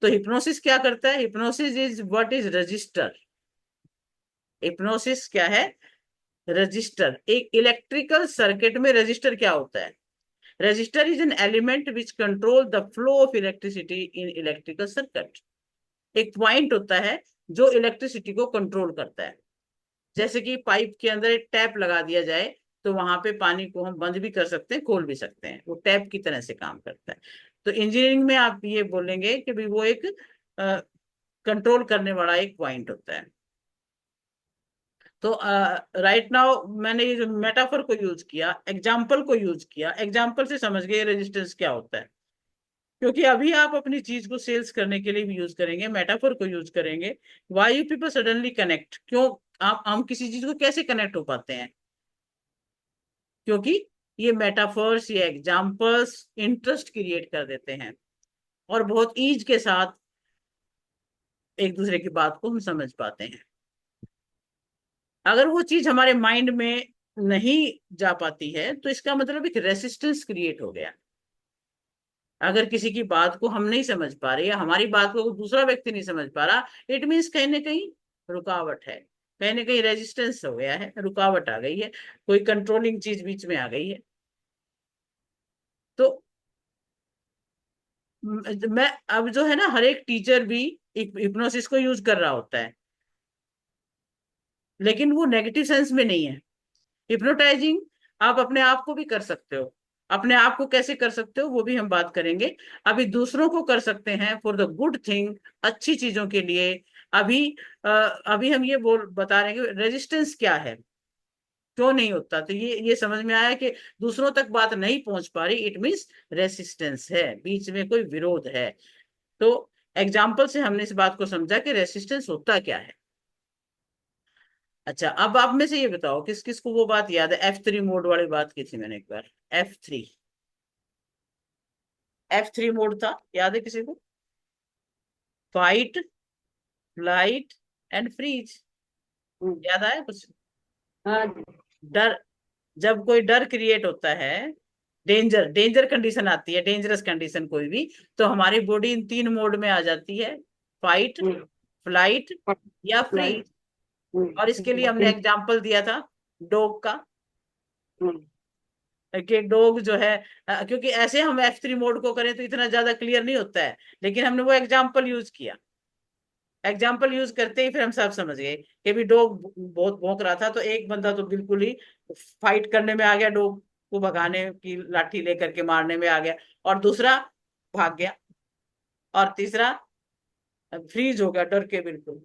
तो हिप्नोसिस क्या करता है? Hypnosis is what is register. Hypnosis क्या है? रजिस्टर। एक इलेक्ट्रिकल सर्किट में रजिस्टर क्या होता है? Register is an element which control the flow of electricity in electrical circuit. एक पॉइंट होता है जो इलेक्ट्रिसिटी को कंट्रोल करता है। जैसे कि पाइप के अंदर एक टैप लगा दिया जाए तो वहां पे पानी को हम बंद भी कर सकते हैं, खोल भी सकते हैं, वो टैप की तरह से काम करता है। तो इंजीनियरिंग में आप ये बोलेंगे कि भाई वो एक कंट्रोल करने वाला एक पॉइंट होता है। तो राइट नाउ मैंने ये जो मेटाफर को यूज किया, एग्जाम्पल को यूज किया, एग्जाम्पल से समझ गए रेजिस्टेंस क्या होता है। क्योंकि अभी आप अपनी चीज को सेल्स करने के लिए भी यूज करेंगे, मेटाफर को यूज करेंगे। Why you people suddenly connect, क्यों आप हम किसी चीज को कैसे कनेक्ट हो पाते हैं? क्योंकि ये मेटाफर्स, ये एग्जाम्पल्स इंटरेस्ट क्रिएट कर देते हैं और बहुत ईज के साथ एक दूसरे की बात को हम समझ पाते हैं। अगर वो चीज हमारे माइंड में नहीं जा पाती है तो इसका मतलब एक रेसिस्टेंस क्रिएट हो गया। अगर किसी की बात को हम नहीं समझ पा रहे या हमारी बात को दूसरा व्यक्ति नहीं समझ पा रहा, इट मीन्स कहीं ना कहीं रुकावट है, कहीं ना कहीं रेजिस्टेंस हो गया है, रुकावट आ गई है, कोई कंट्रोलिंग चीज बीच में आ गई है। तो मैं अब जो है ना, हर एक टीचर भी हिप्नोसिस को यूज कर रहा होता है, लेकिन वो नेगेटिव सेंस में नहीं है। हिप्नोटाइजिंग आप अपने आप को भी कर सकते हो। अपने आप को कैसे कर सकते हो वो भी हम बात करेंगे। अभी दूसरों को कर सकते हैं फॉर द गुड थिंग, अच्छी चीजों के लिए। अभी अभी हम ये बोल बता रहे हैं कि रेजिस्टेंस क्या है, क्यों नहीं होता। तो ये समझ में आया कि दूसरों तक बात नहीं पहुंच पा रही, इट मीन्स रेसिस्टेंस है, बीच में कोई विरोध है। तो एग्जाम्पल से हमने इस बात को समझा कि रेसिस्टेंस होता क्या है। अच्छा, अब आप में से ये बताओ किस किस को वो बात याद है, F3 मोड वाली बात की थी मैंने एक बार। F3, F3 मोड था, याद है किसी को? Fight, flight and freeze. याद आया कुछ? हाँ। डर, जब कोई डर क्रिएट होता है, डेंजर डेंजर कंडीशन आती है, डेंजरस कंडीशन कोई भी, तो हमारी बॉडी इन तीन मोड में आ जाती है, फाइट, फ्लाइट या फ्रीज। और इसके लिए हमने एग्जाम्पल दिया था डॉग का, कि डॉग जो है क्योंकि ऐसे हम F3 मोड को करें तो इतना ज्यादा क्लियर नहीं होता है, लेकिन हमने वो एग्जाम्पल यूज किया। एग्जाम्पल यूज करते ही फिर हम सब समझ गए कि भी डॉग बहुत भौंक रहा था, तो एक बंदा तो बिल्कुल ही फाइट करने में आ गया, डॉग को भगाने की लाठी लेकर के मारने में आ गया, और दूसरा भाग गया, और तीसरा फ्रीज हो गया डर के बिल्कुल।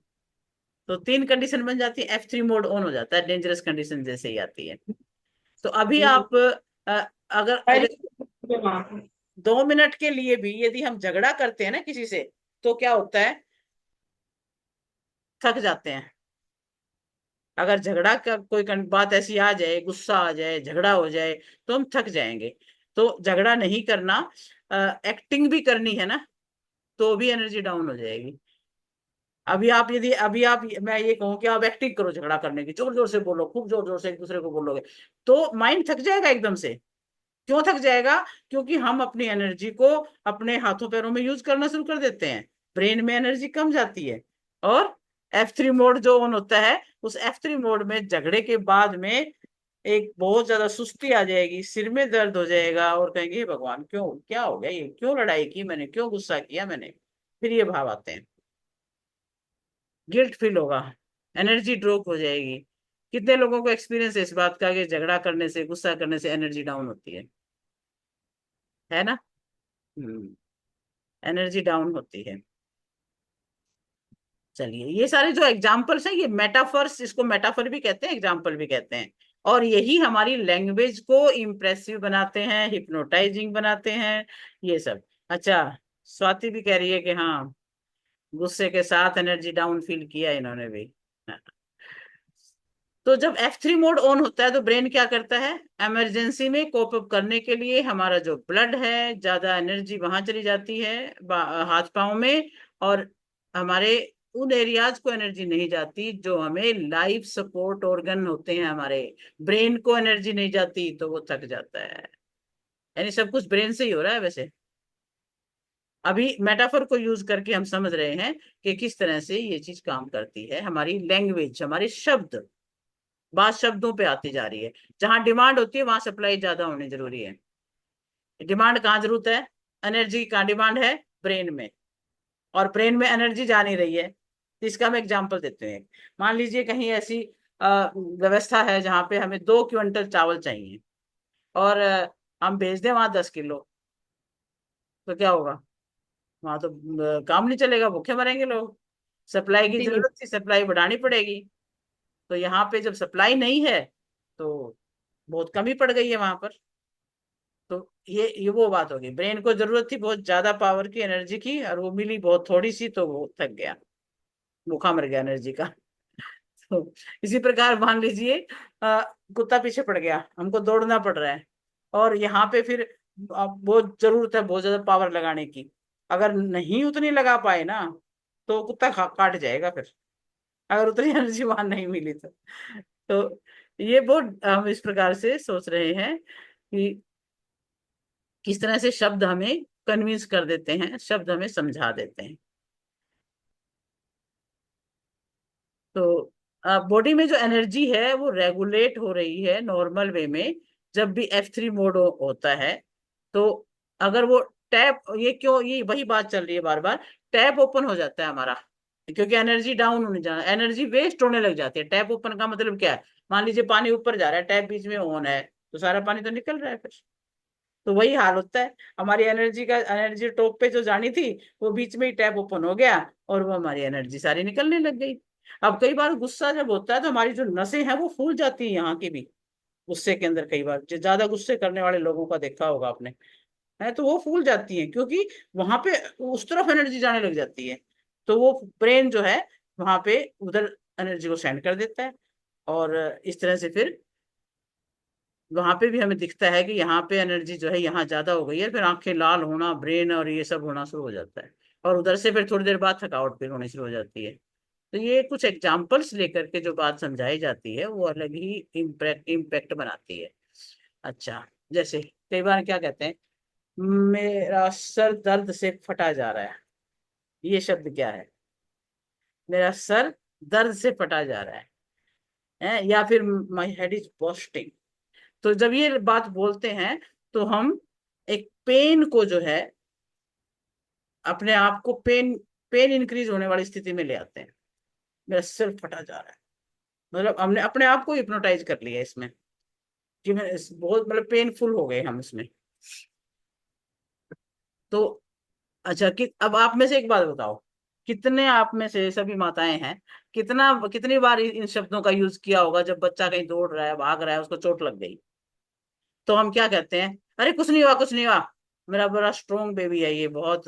तो तीन कंडीशन बन जाती है, F3 मोड ऑन हो जाता है, डेंजरस कंडीशन जैसे ही आती है। तो अभी आप अगर अगर 2 मिनट के लिए भी यदि हम झगड़ा करते हैं ना किसी से, तो क्या होता है, थक जाते हैं। अगर झगड़ा का कोई बात ऐसी आ जाए, गुस्सा आ जाए, झगड़ा हो जाए, तो हम थक जाएंगे। तो झगड़ा नहीं करना, एक्टिंग भी करनी है ना, तो भी एनर्जी डाउन हो जाएगी। अभी आप मैं ये कहूँ कि आप एक्टिंग करो झगड़ा करने की, जोर जोर से बोलो, खूब जोर जोर से एक दूसरे को बोलोगे, तो माइंड थक जाएगा एकदम से। क्यों थक जाएगा? क्योंकि हम अपनी एनर्जी को अपने हाथों पैरों में यूज करना शुरू कर देते हैं, ब्रेन में एनर्जी कम जाती है, और F3 मोड जो ऑन होता है, उस F3 मोड में झगड़े के बाद में एक बहुत ज्यादा सुस्ती आ जाएगी, सिर में दर्द हो जाएगा, और कहेंगे "हे भगवान, क्यों, क्या हो गया, ये क्यों लड़ाई की मैंने, क्यों गुस्सा किया मैंने"। फिर ये भाव आते हैं, गिल्ट फील होगा, एनर्जी ड्रॉप हो जाएगी। कितने लोगों को एक्सपीरियंस है इस बात का कि झगड़ा करने से, गुस्सा करने से एनर्जी डाउन होती है ना? एनर्जी डाउन होती है। चलिए, ये सारे जो एग्जाम्पल्स हैं, ये मेटाफर्स, इसको मेटाफर भी कहते हैं, एग्जाम्पल भी कहते हैं, और यही हमारी लैंग्वेज को इम्प्रेसिव बनाते हैं, हिप्नोटाइजिंग बनाते हैं, ये सब। अच्छा, स्वाति भी कह रही है कि हाँ, गुस्से के साथ एनर्जी डाउन फील किया इन्होंने भी। तो जब F3 मोड ऑन होता है तो ब्रेन क्या करता है, इमरजेंसी में कोप अप करने के लिए हमारा जो ब्लड है, ज्यादा एनर्जी वहां चली जाती है हाथ पांव में, और हमारे उन एरियाज को एनर्जी नहीं जाती जो हमें लाइफ सपोर्ट ऑर्गन होते हैं हमारे। ब्रेन को एनर्जी नहीं जाती तो वो थक जाता है। यानी सब कुछ ब्रेन से ही हो रहा है वैसे। अभी मेटाफर को यूज करके हम समझ रहे हैं कि किस तरह से ये चीज काम करती है। हमारी लैंग्वेज, हमारे शब्द, बात शब्दों पे आती जा रही है। जहां डिमांड होती है वहां सप्लाई ज्यादा होनी जरूरी है। डिमांड कहाँ जरूरत है, एनर्जी कहाँ डिमांड है, ब्रेन में, और ब्रेन में एनर्जी जा नहीं रही है, तो इसका हम एग्जाम्पल देते हैं। मान लीजिए कहीं ऐसी व्यवस्था है जहाँ पे हमें 2 क्विंटल चावल चाहिए, और हम भेज दें वहां 10 किलो, तो क्या होगा? वहां तो काम नहीं चलेगा, भूखे मरेंगे लोग। सप्लाई की इसीलिए जरूरत थी, सप्लाई बढ़ानी पड़ेगी। तो यहाँ पे जब सप्लाई नहीं है तो बहुत कमी पड़ गई है वहां पर। तो ये वो बात होगी, ब्रेन को जरूरत थी बहुत ज्यादा पावर की, एनर्जी की, और वो मिली बहुत थोड़ी सी, तो वो थक गया, भूखा मर गया एनर्जी का। तो इसी प्रकार मान लीजिए कुत्ता पीछे पड़ गया, हमको दौड़ना पड़ रहा है, और यहाँ पे फिर बहुत जरूरत है बहुत ज्यादा पावर लगाने की। अगर नहीं उतनी लगा पाए ना, तो कुत्ता काट जाएगा फिर, अगर उतनी एनर्जी वहां नहीं मिली तो ये बहुत हम इस प्रकार से सोच रहे हैं कि किस तरह से शब्द हमें कन्विंस कर देते हैं, शब्द हमें समझा देते हैं। तो बॉडी में जो एनर्जी है वो रेगुलेट हो रही है नॉर्मल वे में, जब भी F3 मोड होता है। तो अगर वो टैप, ये क्यों, ये वही बात चल रही है बार बार, टैप ओपन हो जाता है हमारा, क्योंकि एनर्जी डाउन होने जाना, एनर्जी वेस्ट होने लग जाती है। टैप ओपन का मतलब क्या है? मान लीजिए पानी ऊपर जा रहा है, टैप बीच में ऑन है, तो सारा पानी तो निकल रहा है फिर। तो वही हाल होता है, हमारी एनर्जी टॉप पे जो जानी थी, वो बीच में ही टैप ओपन हो गया, और वो हमारी एनर्जी सारी निकलने लग गई। अब कई बार गुस्सा जब होता है तो हमारी जो नसें हैं वो फूल जाती है यहाँ की भी, गुस्से के अंदर। कई बार जो ज्यादा गुस्से करने वाले लोगों का देखा होगा आपने, है तो वो फूल जाती है, क्योंकि वहां पे उस तरफ एनर्जी जाने लग जाती है। तो वो ब्रेन जो है वहां पे उधर एनर्जी को सेंड कर देता है, और इस तरह से फिर वहां पे भी हमें दिखता है कि यहाँ पे एनर्जी जो है यहाँ ज्यादा हो गई है, फिर आंखें लाल होना, ब्रेन और ये सब होना शुरू हो जाता है, और उधर से फिर थोड़ी देर बाद थकावट फिर होनी शुरू हो जाती है। तो ये कुछ एग्जाम्पल्स लेकर के जो बात समझाई जाती है वो अलग ही इम्पैक्ट इम्पैक्ट बनाती है। अच्छा, जैसे कई बार क्या कहते हैं, मेरा सर दर्द से फटा जा रहा है, ये शब्द क्या है? मेरा सर दर्द से फटा जा रहा है, या फिर माई हेड इज बर्स्टिंग। तो जब ये बात बोलते हैं तो हम एक पेन को जो है, अपने आप को पेन पेन इंक्रीज होने वाली स्थिति में ले आते हैं। मेरा सिर फटा जा रहा है, मतलब हमने अपने आप को हिप्नोटाइज कर लिया इसमें, कि मैं बहुत मतलब पेनफुल हो गए हम इसमें। तो अच्छा, कि अब आप में से एक बात बताओ, कितने आप में से सभी माताएं हैं, कितनी बार इन शब्दों का यूज किया होगा जब बच्चा कहीं दौड़ रहा है, भाग रहा है, उसको चोट लग गई, तो हम क्या कहते हैं? अरे कुछ नहीं हुआ, कुछ नहीं हुआ, मेरा बड़ा स्ट्रोंग बेबी है, ये बहुत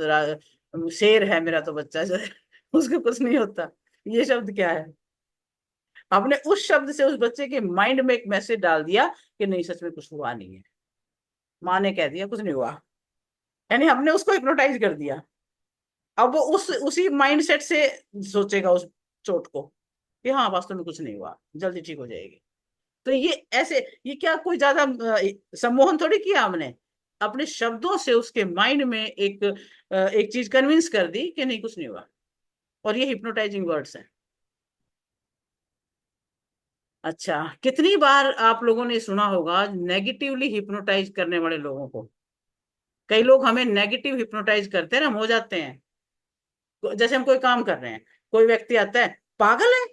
शेर है मेरा तो बच्चा जो है, उसको कुछ नहीं होता। ये शब्द क्या है? आपने उस शब्द से उस बच्चे के माइंड में एक मैसेज डाल दिया कि नहीं, सच में कुछ हुआ नहीं है। माँ ने कह दिया कुछ नहीं हुआ, यानी हमने उसको हिप्नोटाइज कर दिया। अब वो उसी माइंडसेट से सोचेगा उस चोट को, कि हाँ वास्तव में कुछ नहीं हुआ, जल्दी ठीक हो जाएगी। तो ये ऐसे, ये क्या कोई ज्यादा सम्मोहन थोड़ी किया हमने, अपने शब्दों से उसके माइंड में एक चीज कन्विंस कर दी कि नहीं कुछ नहीं हुआ। और ये हिप्नोटाइजिंग वर्ड्स हैं। अच्छा, कितनी बार आप लोगों ने सुना होगा नेगेटिवली हिप्नोटाइज करने वाले लोगों को? कई लोग हमें नेगेटिव हिप्नोटाइज करते हैं ना, हम हो जाते हैं। जैसे हम कोई काम कर रहे हैं, कोई व्यक्ति आता है, पागल है,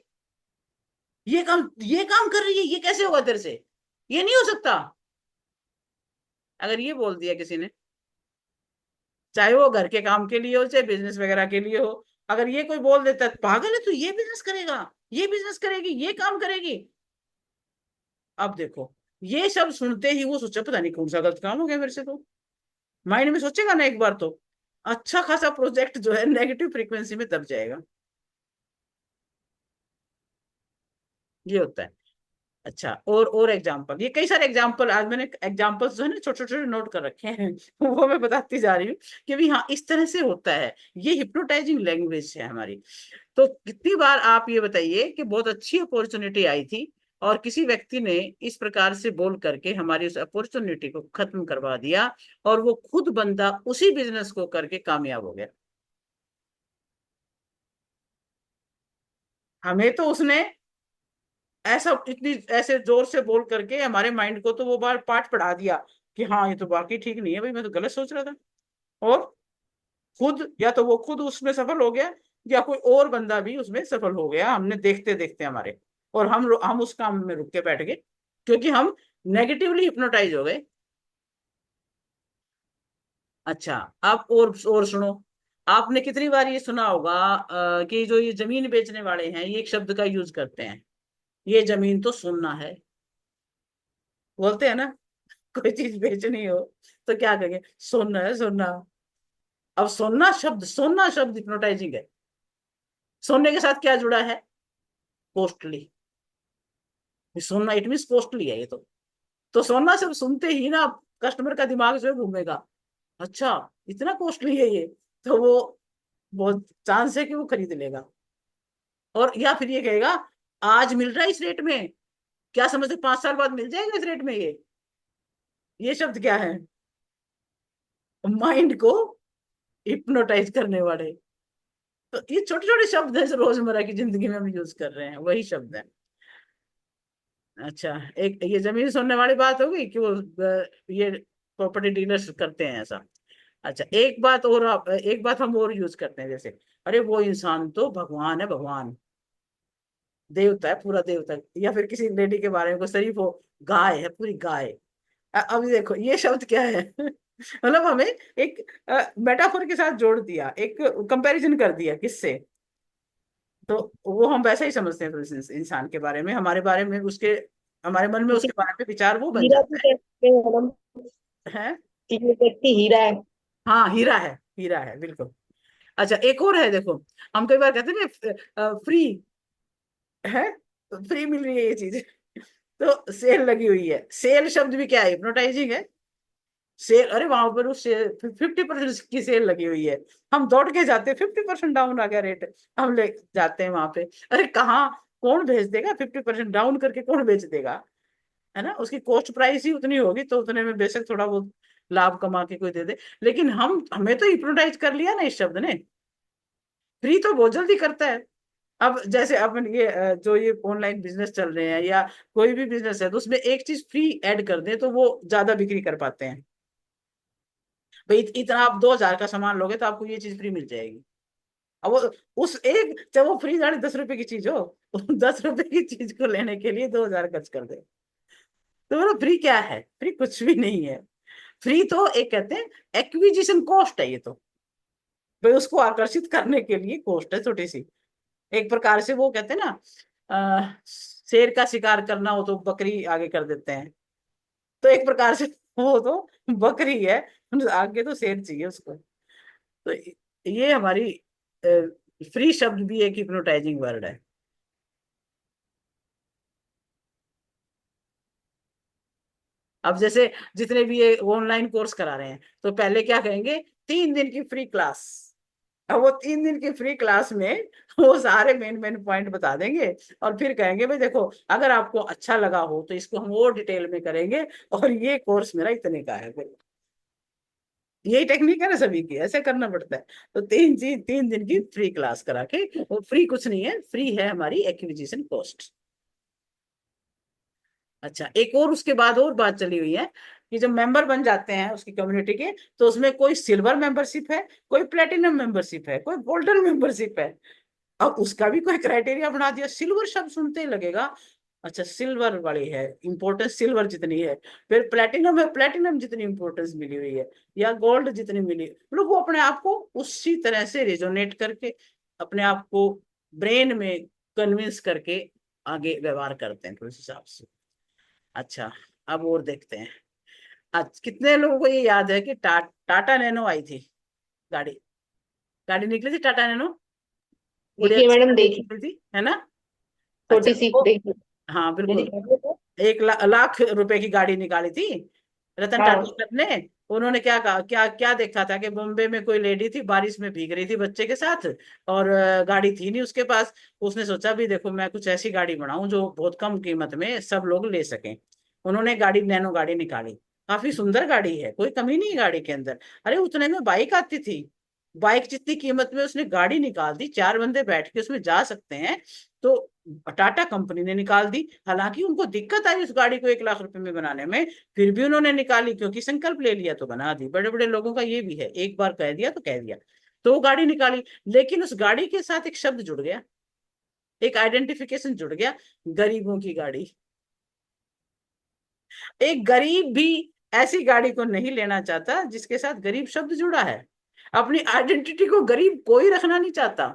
ये काम कर रही है, ये कैसे होगा तेरे से, ये नहीं हो सकता। अगर ये बोल दिया किसी ने, चाहे वो घर के काम के लिए हो, चाहे बिजनेस वगैरह के लिए हो, अगर ये कोई बोल देता है पागल है तू, ये बिजनेस करेगा, ये बिजनेस करेगी, ये काम करेगी, अब देखो, ये सब सुनते ही वो सोचा पता नहीं कौन सा गलत काम हो गया मेरे से, तो माइंड में सोचेगा ना एक बार, तो अच्छा खासा प्रोजेक्ट जो है नेगेटिव फ्रीक्वेंसी में दब जाएगा। ये होता है। अच्छा, और एग्जाम्पल, ये कई सारे एग्जाम्पल, आज मैंने एग्जाम्पल्स जो है ना छोटे छोटे नोट कर रखे हैं वो मैं बताती जा रही हूँ कि भी हाँ इस तरह से होता है। ये हिप्नोटाइजिंग लैंग्वेज है हमारी। तो कितनी बार आप ये बताइए कि बहुत अच्छी अपॉर्चुनिटी आई थी, और किसी व्यक्ति ने इस प्रकार से बोल करके हमारी उस अपॉर्चुनिटी को खत्म करवा दिया, और वो खुद बंदा उसी बिजनेस को करके कामयाब हो गया। हमें तो उसने ऐसा इतनी ऐसे जोर से बोल करके हमारे माइंड को तो वो बार पाठ पढ़ा दिया कि हाँ ये तो वाकई ठीक नहीं है भाई, मैं तो गलत सोच रहा था। और खुद, या तो वो खुद उसमें सफल हो गया, या कोई और बंदा भी उसमें सफल हो गया, हमने देखते देखते हमारे, और हम उस काम में रुक के बैठ गए क्योंकि हम नेगेटिवली हिप्नोटाइज हो गए। अच्छा, आप और सुनो। आपने कितनी बार ये सुना होगा कि जो ये जमीन बेचने वाले हैं ये एक शब्द का यूज करते हैं, ये जमीन तो सोना है, बोलते हैं ना। कोई चीज बेचनी हो तो क्या कहेंगे, सोना है सोना। अब सोना शब्द हिप्नोटाइजिंग है। सोने के साथ क्या जुड़ा है, कॉस्टली। सोना इट मीन कॉस्टली है ये तो सोना सब सुनते ही ना कस्टमर का दिमाग जो है घूमेगा, अच्छा इतना कॉस्टली है ये, तो वो बहुत चांस है कि वो खरीद लेगा। और या फिर ये कहेगा आज मिल रहा है इस रेट में, क्या समझते 5 साल बाद मिल जाएगा इस रेट में ये शब्द क्या है, माइंड को हिप्नोटाइज करने वाले। तो ये छोटे छोटे शब्द है जो रोजमर्रा की जिंदगी में हम यूज कर रहे हैं, वही शब्द है। अच्छा, एक ये जमीन सुनने वाली बात होगी कि वो ये प्रॉपर्टी डीलर्स करते हैं ऐसा। अच्छा, एक बात हम और यूज करते हैं, जैसे अरे वो इंसान तो भगवान है, भगवान देवता है, पूरा देवता है। या फिर किसी लेडी के बारे में कोई शरीफ हो, गाय है, पूरी गाय। अभी देखो ये शब्द क्या है मतलब हमें एक मेटाफोर के साथ जोड़ दिया, एक कंपैरिजन कर दिया किससे, तो वो हम वैसा ही समझते हैं। फिर इस इंसान के बारे में, हमारे बारे में उसके, हमारे मन में किसी उसके बारे में विचार वो बन हीरा भी जाता कहते हैं मैडम, है। कि ये व्यक्ति हीरा है। हाँ, हीरा है, हीरा है, बिल्कुल। अच्छा, एक और है देखो, हम कई बार कहते हैं ना फ्री है, फ्री मिल रही है ये चीज, तो सेल लगी हुई है। सेल शब्द भी क्या है, हिप्नोटाइजिंग है। सेल, अरे वहां पर उस 50% की सेल लगी हुई है, हम दौड़ के जाते हैं, 50% डाउन आ गया रेट, हम ले जाते हैं वहां पे। अरे कहाँ, कौन भेज देगा 50% डाउन करके, कौन बेच देगा, है ना। उसकी कॉस्ट प्राइस ही उतनी होगी तो उतने में बेशक थोड़ा बहुत लाभ कमा के कोई दे दे, लेकिन हमें तो हिप्नोटाइज कर लिया ना इस शब्द ने। फ्री तो बहुत जल्दी करता है। अब जैसे अपन ये जो ये ऑनलाइन बिजनेस चल रहे हैं या कोई भी बिजनेस है, तो उसमें एक चीज फ्री ऐड कर दें तो वो ज्यादा बिक्री कर पाते हैं। भाई इतना आप 2,000 का सामान लोगे तो आपको ये चीज फ्री मिल जाएगी। अब वो उस एक, चाहे वो फ्री जाने 10 रुपए की चीज हो, 10 रुपए की चीज को लेने के लिए 2,000 खर्च कर दे। तो बोलो फ्री क्या है, फ्री कुछ भी नहीं है। फ्री तो एक कहते हैं एक्विजिशन कॉस्ट है ये तो, भाई उसको आकर्षित करने के लिए कॉस्ट है छोटी सी। एक प्रकार से वो कहते हैं ना, शेर का शिकार करना हो तो बकरी आगे कर देते हैं, तो एक प्रकार से वो तो बकरी है, आगे तो शेर चाहिए उसको। तो ये हमारी फ्री शब्द भी एक हिप्नोटाइजिंग वर्ड है। अब जैसे जितने भी ये ऑनलाइन कोर्स करा रहे हैं, तो पहले क्या कहेंगे, 3 दिन की फ्री क्लास। अब वो 3 दिन की फ्री क्लास में वो सारे मेन मेन पॉइंट बता देंगे, और फिर कहेंगे भाई देखो, अगर आपको अच्छा लगा हो तो इसको हम और डिटेल में करेंगे, और ये कोर्स मेरा इतने का है। फिर यही टेक्निक है ना सभी की, ऐसे करना पड़ता है। तो 3 दिन की फ्री क्लास करा के, वो फ्री कुछ नहीं है, फ्री है हमारी एक्विजिशन कॉस्ट। अच्छा, एक और उसके बाद और बात चली हुई है कि जब मेंबर बन जाते हैं उसकी कम्युनिटी के, तो उसमें कोई सिल्वर मेंबरशिप है, कोई प्लेटिनम मेंबरशिप है, कोई गोल्डन मेंबरशिप है। अब उसका भी कोई क्राइटेरिया बना दिया। सिल्वर शब्द सुनते ही लगेगा अच्छा सिल्वर वाली है, इंपॉर्टेंस सिल्वर जितनी है, फिर प्लेटिनम है, प्लेटिनम जितनी इंपॉर्टेंस मिली हुई है, या गोल्ड जितनी मिली, मतलब वो अपने आप को उसी तरह से रिजोनेट करके, अपने आप को ब्रेन में कन्विंस करके आगे व्यवहार करते हैं, तो उस हिसाब से। अच्छा, अब और देखते हैं। आज कितने लोगों को ये याद है कि टाटा नैनो आई थी, गाड़ी, गाड़ी निकली थी टाटा नैनो, बड़ी देखिए अच्छी मैडम, गाड़ी देखिए, निकली थी, है ना। अच्छा छोटी सी वो, देखिए। हाँ यदि बिल्कुल, कहते तो। 1 लाख रुपए की गाड़ी निकाली थी रतन हाँ। टाटा ने। उन्होंने क्या कहा, क्या क्या देखा था कि बॉम्बे में कोई लेडी थी, बारिश में भीग रही थी बच्चे के साथ, और गाड़ी थी नहीं उसके पास। उसने सोचा भी देखो मैं कुछ ऐसी गाड़ी बनाऊं जो बहुत कम कीमत में सब लोग ले सकें। उन्होंने गाड़ी, नैनो गाड़ी निकाली, काफी सुंदर गाड़ी है, कोई कमी नहीं है गाड़ी के अंदर। अरे उतने में बाइक आती थी, बाइक जितनी कीमत में उसने गाड़ी निकाल दी, 4 बंदे बैठ के उसमें जा सकते हैं। तो टाटा कंपनी ने निकाल दी, हालांकि उनको दिक्कत आई उस गाड़ी को 1 लाख रुपए में बनाने में, फिर भी उन्होंने निकाली क्योंकि संकल्प ले लिया तो बना दी। बड़े बड़े लोगों का ये भी है, एक बार कह दिया तो कह दिया। तो वो गाड़ी निकाली, लेकिन उस गाड़ी के साथ एक शब्द जुड़ गया, एक आइडेंटिफिकेशन जुड़ गया, गरीबों की गाड़ी। एक गरीब भी ऐसी गाड़ी को नहीं लेना चाहता जिसके साथ गरीब शब्द जुड़ा है। अपनी आइडेंटिटी को गरीब कोई रखना नहीं चाहता।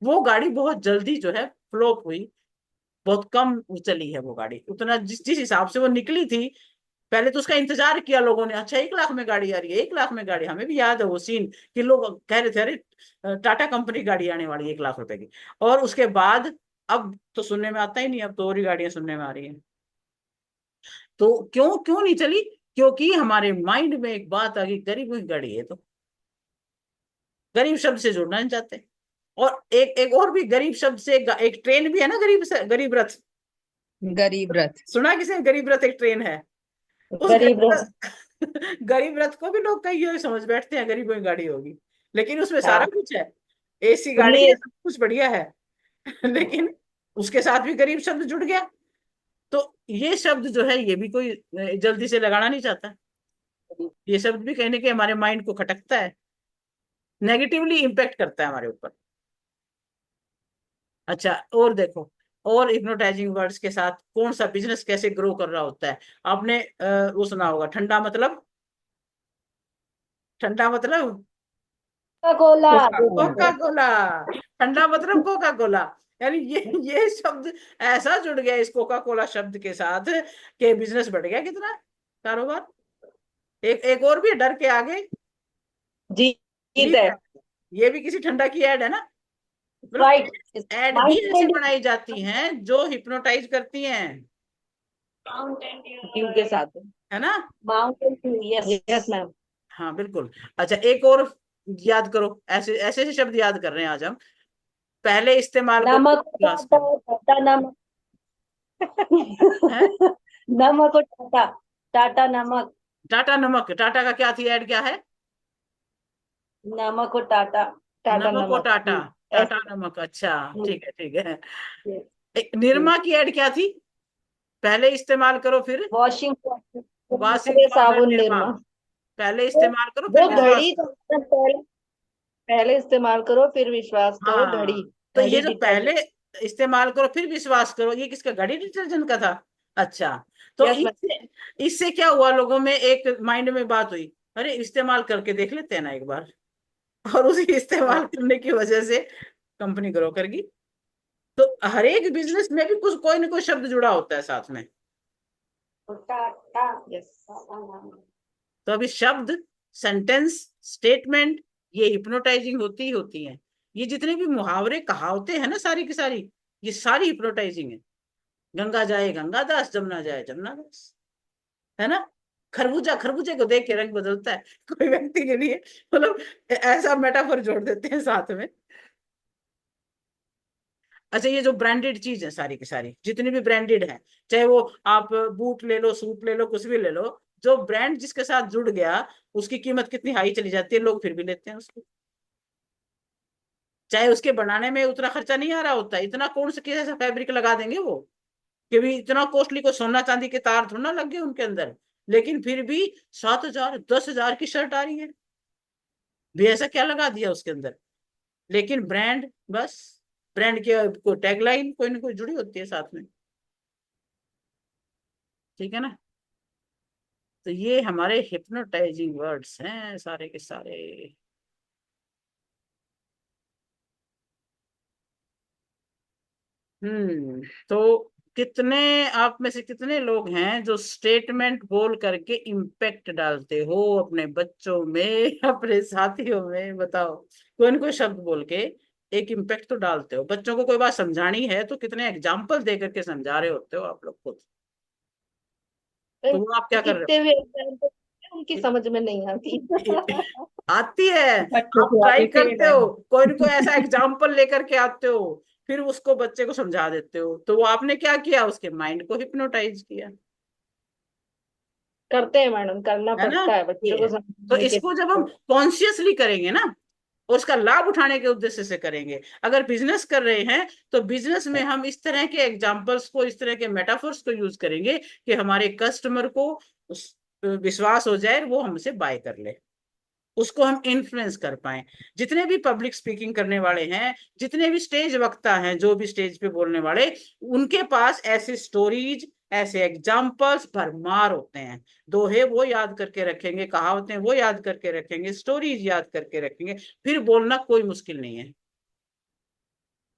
वो गाड़ी बहुत जल्दी जो है फ्लॉप हुई, बहुत कम चली है वो गाड़ी। उतना जिस जिस हिसाब से वो निकली थी, पहले तो उसका इंतजार किया लोगों ने, अच्छा 1 लाख में गाड़ी आ रही है, 1 लाख में गाड़ी। हमें भी याद है वो सीन कि लोग कह रहे थे अरे टाटा कंपनी गाड़ी आने वाली है 1 लाख रुपए की। और उसके बाद अब तो सुनने में आता ही नहीं, अब तो और ही गाड़ियां सुनने में आ रही हैं। तो क्यों क्यों नहीं चली? क्योंकि हमारे माइंड में एक बात आ गई, गरीबों की गाड़ी है, तो गरीब शब्द से जुड़ना नहीं चाहते। और एक एक और भी गरीब शब्द से एक ट्रेन भी है ना, गरीब रथ। गरीब रथ। सुना किसी ने? गरीब रथ एक ट्रेन है। उस गरीब रथ। गरीब रथ को भी लोग कई ये समझ बैठते हैं गरीबों की गाड़ी होगी, लेकिन उसमें सारा हाँ, कुछ है, एसी गाड़ी है, सुनिए। सब कुछ बढ़िया है। लेकिन उसके साथ भी गरीब शब्द जुड़ गया। तो ये शब्द जो है ये भी कोई जल्दी से लगाना नहीं चाहता। ये शब्द भी कहीं ना कहीं हमारे माइंड को खटकता है, नेगेटिवली इम्पेक्ट करता है हमारे ऊपर। अच्छा, और देखो, और हिप्नोटाइजिंग वर्ड्स के साथ कौन सा बिजनेस कैसे ग्रो कर रहा होता है। आपने वो सुना होगा, ठंडा मतलब, ठंडा मतलब कोला। Coca Cola. ठंडा मतलब कोका कोला। यानी ये शब्द ऐसा जुड़ गया इस कोका कोला शब्द के साथ कि बिजनेस बढ़ गया कितना, कारोबार। एक एक और भी है, डर के आगे जीत जीत है। है। ये भी किसी ठंडा की ऐड है ना। राइट। मतलब ऐड भी ऐसे बनाई जाती हैं जो हिप्नोटाइज करती हैं, ड्यू के साथ। है ना। Mountain Dew. Yes yes ma'am. हाँ बिल्कुल। अच्छा, एक और याद करो, ऐसे ऐसे ऐसे शब्द याद कर रहे हैं आज हम। पहले इस्तेमाल करो नमक विश्वास टाटा। करो। टाटा नमक। है नमक और टाटा। टाटा नमक। टाटा नमक, टाटा का क्या थी, ऐड क्या है? नमक और टाटा। टाटा नमक और नमक। टाटा, टाटा ऐसे। नमक, अच्छा ठीक है ठीक है। हम्म। निरमा की ऐड क्या थी? पहले इस्तेमाल करो फिर वॉशिंग वाशिंग पाउडर पाउडर साबुन निरमा। निरमा। पहले वो इस्तेमाल करो फिर वो विश्वास घड़ी तो करो। मतलब पहले पहले इस्तेमाल करो फिर विश्वास करो। घड़ी। हाँ, तो ये घड़ी जो पहले डिटर्जेंट। इस्तेमाल करो फिर विश्वास करो, ये किसका, घड़ी डिटर्जेंट का था। अच्छा, तो यस मैम। इससे इससे क्या हुआ, लोगों में एक माइंड में बात हुई, अरे इस्तेमाल करके देख लेते हैं ना एक बार। और उसी इस्तेमाल करने की वजह से कंपनी ग्रो करेगी। तो हर एक बिजनेस में भी कुछ कोई ना कोई शब्द जुड़ा होता है साथ में। टाटा। यस। तो अभी शब्द, सेंटेंस, स्टेटमेंट, ये हिप्नोटाइजिंग होती ही होती है। ये जितने भी मुहावरे कहावतें हैं ना, सारी की सारी, ये सारी हिप्नोटाइजिंग है। गंगा जाए गंगादास, जमुना जाए जमुनादास, है ना। खरबूजा खरबूजे को देख के रंग बदलता है, कोई व्यक्ति के लिए, मतलब ऐसा मेटाफर जोड़ देते हैं साथ में। अच्छा, ये जो ब्रांडेड चीज है सारी की सारी, जितनी भी ब्रांडेड है, चाहे वो आप बूट ले लो, सूट ले लो, कुछ भी ले लो, जो ब्रांड जिसके साथ जुड़ गया उसकी कीमत कितनी हाई चली जाती है, लोग फिर भी लेते हैं उसको। चाहे उसके बनाने में उतना खर्चा नहीं आ रहा होता, इतना कौन सा कैसा फैब्रिक लगा देंगे वो, कि भी इतना कॉस्टली, को सोना चांदी के तार थोड़ा ना लग गए उनके अंदर, लेकिन फिर भी 7,000 10,000 की शर्ट आ रही है, भी ऐसा क्या लगा दिया उसके अंदर। लेकिन ब्रांड, बस ब्रांड की कोई टैगलाइन कोई ना कोई जुड़ी होती है साथ में, ठीक है ना। तो ये हमारे हिप्नोटाइजिंग वर्ड्स हैं सारे के सारे। तो कितने, आप में से कितने लोग हैं जो स्टेटमेंट बोल करके इम्पैक्ट डालते हो अपने बच्चों में, अपने साथियों में, बताओ। कोई ना कोई शब्द बोल के एक इम्पैक्ट तो डालते हो। बच्चों को कोई बात समझानी है तो कितने एग्जाम्पल दे करके समझा रहे होते हो आप लोग खुद। तो वो आप क्या कर रहे कितने भी एग्जाम्पल उनकी हो? समझ में नहीं आती। आती है। बच्चों आप को ट्राई आती करते फेल है। हो, कोई ना कोई ऐसा एग्जाम्पल लेकर के आते हो, फिर उसको बच्चे को समझा देते हो, तो वो आपने क्या किया, उसके माइंड को हिप्नोटाइज किया, करते हैं मैडम, करना है ना। पड़ता है बच्चों ये को है। तो समझने के इसको जब हम लिए। कॉन्शियसली करेंगे ना, और उसका लाभ उठाने के उद्देश्य से करेंगे, अगर बिजनेस कर रहे हैं तो बिजनेस में हम इस तरह के एग्जाम्पल्स को, इस तरह के मेटाफोर्स को यूज करेंगे कि हमारे कस्टमर को विश्वास हो जाए, वो हमसे बाय कर ले। उसको हम इन्फ्लुएंस कर पाए। जितने भी पब्लिक स्पीकिंग करने वाले हैं, जितने भी स्टेज वक्ता हैं, जो भी स्टेज पे बोलने वाले, उनके पास ऐसे स्टोरीज, ऐसे एग्जाम्पल्स भरमार होते हैं। दोहे वो याद करके रखेंगे, कहावतें वो याद करके रखेंगे, स्टोरीज याद करके रखेंगे, फिर बोलना कोई मुश्किल नहीं है।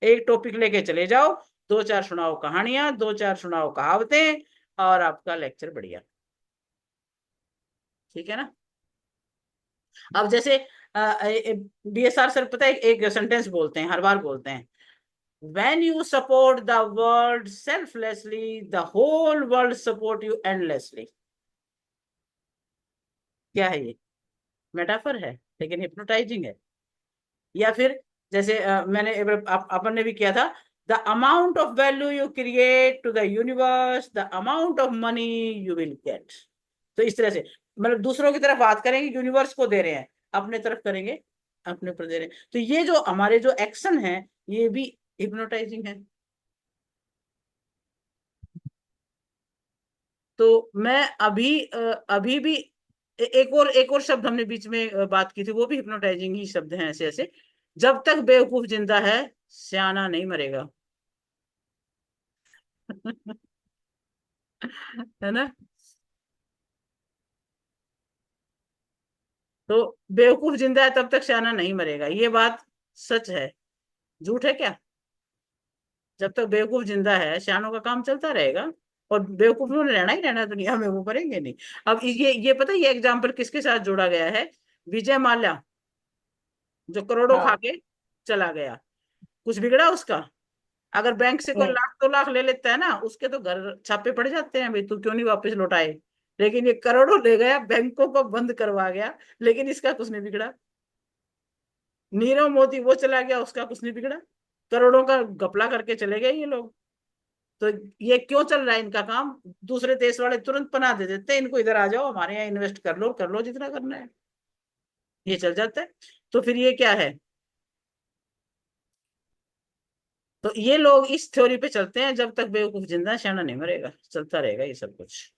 एक टॉपिक लेके चले जाओ, दो चार सुनाओ कहानियां, दो चार सुनाओ कहावतें, और आपका लेक्चर बढ़िया। ठीक है ना। अब जैसे DSR सर पता है एक सेंटेंस बोलते हैं, हर बार बोलते हैं, when you support the world selflessly, the whole world support you endlessly। क्या है ये? मेटाफर है, लेकिन हिप्नोटाइजिंग है। या फिर जैसे मैंने अपन ने भी किया था, the amount of value you create to the universe, the amount of money you will get. तो इस तरह से मतलब दूसरों की तरफ बात करेंगे, यूनिवर्स को दे रहे हैं, अपने तरफ करेंगे, अपने ऊपर दे रहे हैं। तो ये जो हमारे जो एक्शन है, ये भी हिप्नोटाइजिंग है। तो मैं अभी भी एक और शब्द हमने बीच में बात की थी, वो भी हिप्नोटाइजिंग ही शब्द हैं ऐसे ऐसे। जब तक बेवकूफ जिंदा है, सियाना नहीं मरेगा। है ना। तो बेवकूफ जिंदा है तब तक सियाना नहीं मरेगा, ये बात सच है, झूठ है क्या? जब तक बेवकूफ जिंदा है, सियानों का काम चलता रहेगा, और बेवकूफों ने रहना ही रहना दुनिया में, वो मरेंगे नहीं। अब ये पता है, ये एग्जाम्पल किसके साथ जोड़ा गया है? विजय माल्या, जो करोड़ों खा हाँ। के चला गया, कुछ बिगड़ा उसका? अगर बैंक से कोई नहीं। लाख 2 लाख ले लेता है ना, उसके तो घर छापे पड़ जाते हैं, भाई तू क्यों नहीं वापस लौटाए। लेकिन ये करोड़ों ले गया, बैंकों को बंद करवा गया, लेकिन इसका कुछ नहीं बिगड़ा। नीरव मोदी वो चला गया, उसका कुछ नहीं बिगड़ा। करोड़ों का घपला करके चले गए ये लोग। तो ये क्यों चल रहा है इनका काम? दूसरे देश वाले तुरंत पना दे देते हैं इनको, इधर आ जाओ हमारे यहाँ इन्वेस्ट कर लो जितना करना है, ये चल जाता है। तो फिर ये क्या है? तो ये लोग इस थ्योरी पे चलते हैं, जब तक बेवकूफ जिंदा है, शाना नहीं मरेगा, चलता रहेगा ये सब कुछ।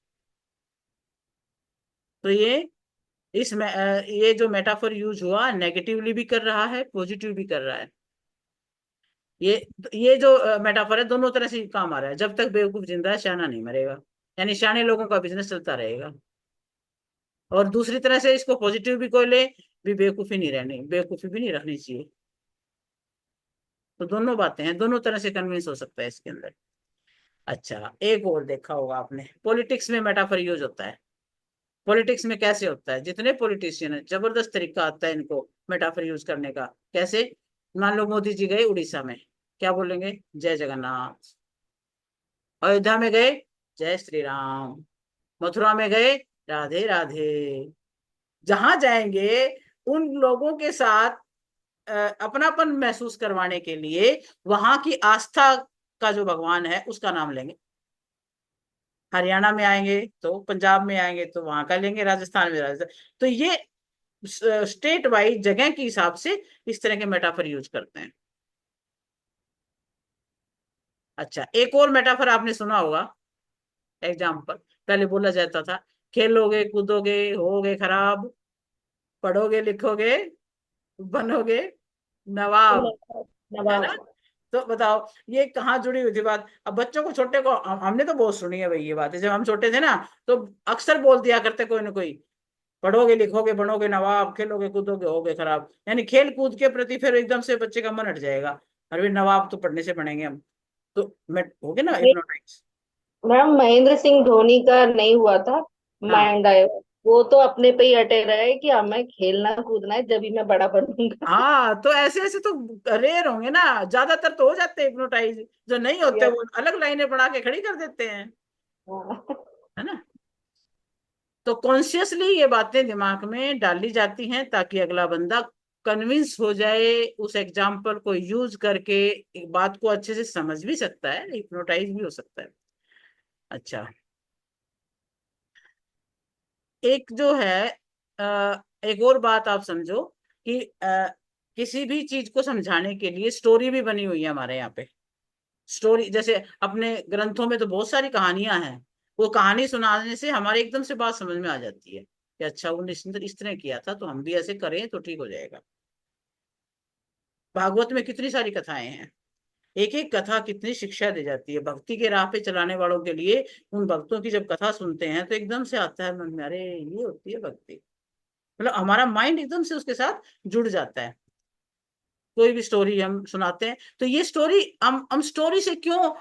तो ये जो मेटाफर यूज हुआ, नेगेटिवली भी कर रहा है, पॉजिटिव भी कर रहा है। ये ये जो मेटाफर है, दोनों तरह से काम आ रहा है। जब तक बेवकूफ जिंदा है, शाना नहीं मरेगा, यानी शाने लोगों का बिजनेस चलता रहेगा। और दूसरी तरह से इसको पॉजिटिव भी कोई ले, भी बेवकूफी नहीं रहनी, बेवकूफी भी नहीं रखनी चाहिए। तो दोनों बातें हैं, दोनों तरह से कन्विंस हो सकता है इसके अंदर। अच्छा, एक और देखा होगा आपने, पॉलिटिक्स में मेटाफर यूज होता है। पॉलिटिक्स में कैसे होता है? जितने पॉलिटिशियन है, जबरदस्त तरीका आता है इनको मेटाफर यूज करने का। कैसे? मान लो मोदी जी गए उड़ीसा में, क्या बोलेंगे? जय जगन्नाथ। अयोध्या में गए, जय श्री राम। मथुरा में गए, राधे राधे। जहां जाएंगे, उन लोगों के साथ अपनापन महसूस करवाने के लिए वहां की आस्था का जो भगवान है उसका नाम लेंगे। हरियाणा में आएंगे तो पंजाब में आएंगे तो वहां का लेंगे, राजस्थान में राजस्थान। तो ये स्टेट वाइज जगह के हिसाब से इस तरह के मेटाफर यूज करते हैं। अच्छा, एक और मेटाफर आपने सुना होगा, एग्जाम्पल पहले बोला जाता था, खेलोगे कूदोगे होगे खराब, पढ़ोगे लिखोगे बनोगे नवाब। है ना। नवाब। तो बताओ ये कहाँ जुड़ी हुई थी बात? अब बच्चों को, छोटे को, हमने तो बहुत सुनी है भाई ये बात है, जब हम छोटे थे ना, तो अक्सर बोल दिया करते कोई ना कोई, पढ़ोगे लिखोगे बनोगे नवाब, खेलोगे कूदोगे होगे खराब। यानी खेल कूद के प्रति फिर एकदम से बच्चे का मन हट जाएगा, अरे नवाब तो पढ़ने से बनेंगे हम। तो मैं हो गया ना हिप्नोटाइज। मैम, महेंद्र सिंह धोनी का नहीं हुआ था हाँ माइंड आया। वो तो अपने पे ही अटे रहे कि हमें खेलना कूदना है, जब भी मैं बड़ा बनूंगा। हाँ, तो ऐसे ऐसे तो रेयर होंगे ना, ज्यादातर तो हो जाते हैं हिप्नोटाइज। जो नहीं होते यस। वो अलग लाइनें बना के खड़ी कर देते हैं। है ना। तो कॉन्शियसली ये बातें दिमाग में डाली जाती हैं, ताकि अगला बंदा कन्विंस हो जाए, उस एग्जाम्पल को यूज करके एक बात को अच्छे से समझ भी सकता है, हिप्नोटाइज भी हो सकता है। अच्छा, एक जो है एक और बात आप समझो कि किसी भी चीज को समझाने के लिए स्टोरी भी बनी हुई है हमारे यहाँ पे। स्टोरी जैसे अपने ग्रंथों में तो बहुत सारी कहानियां हैं, वो कहानी सुनाने से हमारे एकदम से बात समझ में आ जाती है। कि अच्छा उन्होंने इस तरह किया था तो हम भी ऐसे करें तो ठीक हो जाएगा। भागवत में कितनी सारी कथाएं हैं, एक एक कथा कितनी शिक्षा दे जाती है भक्ति के राह पे चलाने वालों के लिए। उन भक्तों की जब कथा सुनते हैं तो एकदम से आता है मन में, अरे ये होती है भक्ति। मतलब हमारा माइंड एकदम से उसके साथ जुड़ जाता है। कोई भी स्टोरी हम सुनाते हैं तो ये स्टोरी, हम स्टोरी से क्यों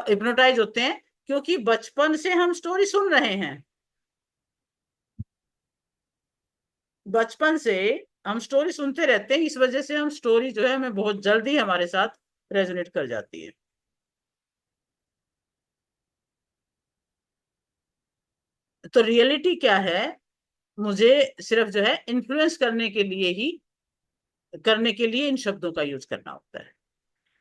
हिप्नोटाइज होते हैं, क्योंकि बचपन से हम स्टोरी सुन रहे हैं। बचपन से हम स्टोरी सुनते रहते हैं, इस वजह से हम स्टोरी जो है हमें बहुत जल्दी हमारे साथ रेजोनेट कर जाती है। तो रियलिटी क्या है, मुझे सिर्फ जो है इन्फ्लुएंस करने के लिए इन शब्दों का यूज करना होता है।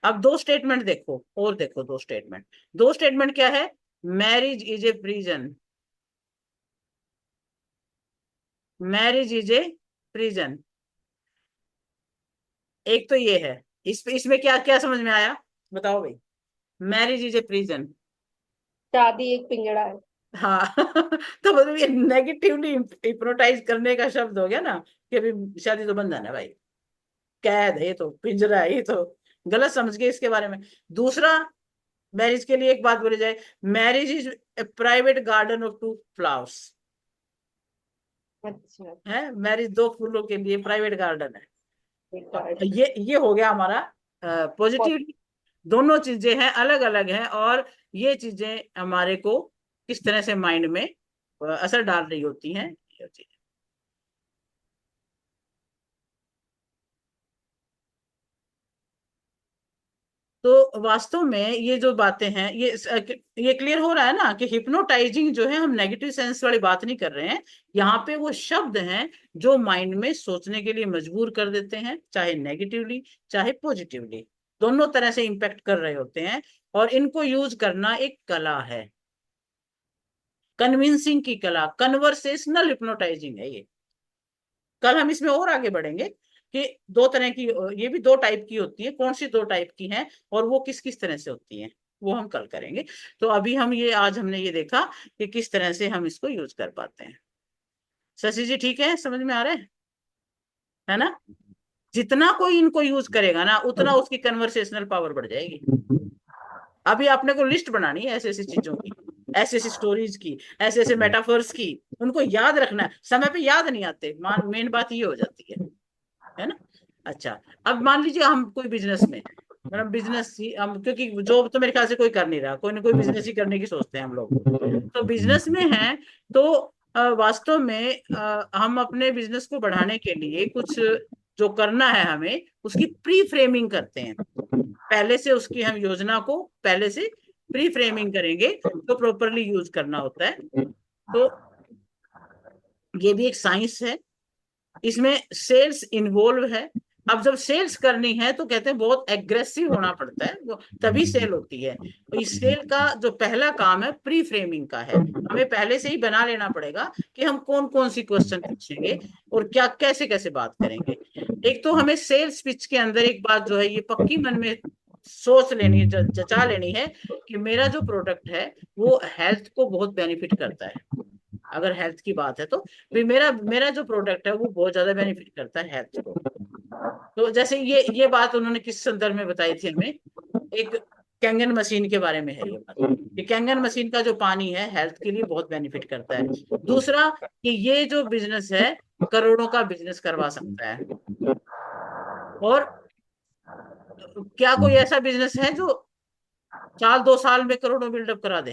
अब दो स्टेटमेंट देखो, और देखो दो स्टेटमेंट क्या है, marriage is a prison, marriage is a prison. एक तो ये है, इसमें क्या क्या समझ में आया बताओ भाई। मैरिज इज ए प्रिजन, शादी एक पिंजड़ा है। हाँ तो मतलब ये नेगेटिवली हिप्नोटाइज करने का शब्द हो गया ना, कि अभी शादी तो बंधन है भाई, कैद है, ये तो पिंजरा है, ये तो गलत समझ गए इसके बारे में। दूसरा, मैरिज के लिए एक बात बोली जाए, marriage is a private garden of two flowers. अच्छा। है, मैरिज दो फूलों के लिए प्राइवेट गार्डन है। रिकॉर्ड। ये हो गया हमारा पॉजिटिव। दोनों चीजें हैं, अलग अलग हैं, और ये चीजें हमारे को किस तरह से माइंड में असर डाल रही होती हैं, ये होती है। तो वास्तव में ये जो बातें हैं, ये क्लियर हो रहा है ना कि हिप्नोटाइजिंग जो है, हम नेगेटिव सेंस वाली बात नहीं कर रहे हैं। यहाँ पे वो शब्द हैं जो माइंड में सोचने के लिए मजबूर कर देते हैं, चाहे नेगेटिवली चाहे पॉजिटिवली, दोनों तरह से इंपैक्ट कर रहे होते हैं। और इनको यूज करना एक कला है, कन्विंसिंग की कला, कन्वर्सेशनल हिप्नोटाइजिंग है ये। कल हम इसमें और आगे बढ़ेंगे कि दो तरह की, ये भी दो टाइप की होती है, कौन सी दो टाइप की हैं और वो किस किस तरह से होती हैं, वो हम कल करेंगे। तो अभी आज हमने ये देखा कि किस तरह से हम इसको यूज कर पाते हैं। शशि जी ठीक है, समझ में आ रहा है ना? जितना कोई इनको यूज करेगा ना, उतना उसकी कन्वर्सेशनल पावर बढ़ जाएगी। अभी आपने को लिस्ट बनानी है ऐसी ऐसी चीजों की, ऐसी ऐसी स्टोरीज की, ऐसे ऐसे मेटाफर्स की, उनको याद रखना है। समय पे याद नहीं आते, मेन बात ये हो जाती है ना? अच्छा, अब मान लीजिए हम कोई बिजनेस में, मतलब बिजनेस ही हम, क्योंकि जॉब तो मेरे ख्याल से कोई कर नहीं रहा, कोई ना कोई बिजनेस ही करने की सोचते हैं हम लोग, तो बिजनेस में हैं। तो वास्तव में हम अपने बिजनेस को बढ़ाने के लिए कुछ जो करना है हमें, उसकी प्री फ्रेमिंग करते हैं। पहले से उसकी हम योजना को पहले से प्री फ्रेमिंग करेंगे तो प्रॉपरली यूज करना होता है। तो ये भी एक साइंस है, इसमें सेल्स इन्वॉल्व है। अब जब सेल्स करनी है तो कहते हैं बहुत एग्रेसिव होना पड़ता है, वो तभी सेल होती है। तो इस सेल का जो पहला काम है प्री फ्रेमिंग का है, हमें पहले से ही बना लेना पड़ेगा कि हम कौन कौन सी क्वेश्चन पूछेंगे और क्या कैसे कैसे बात करेंगे। एक तो हमें सेल्स पिच के अंदर एक बात जो है ये पक्की मन में सोच लेनी है, जचा लेनी है कि मेरा जो प्रोडक्ट है वो हेल्थ को बहुत बेनिफिट करता है। अगर हेल्थ की बात है तो भी मेरा मेरा जो प्रोडक्ट है वो बहुत ज्यादा बेनिफिट करता है हेल्थ को। तो जैसे ये बात उन्होंने किस संदर्भ में बताई थी हमें, एक कैंगन मशीन के बारे में है ये बात, कि कैंगन मशीन का जो पानी है हेल्थ के लिए बहुत बेनिफिट करता है। दूसरा, कि ये जो बिजनेस है करोड़ों का बिजनेस करवा सकता है। और क्या कोई ऐसा बिजनेस है जो साल 2 साल में करोड़ों बिल्डअप करा दे?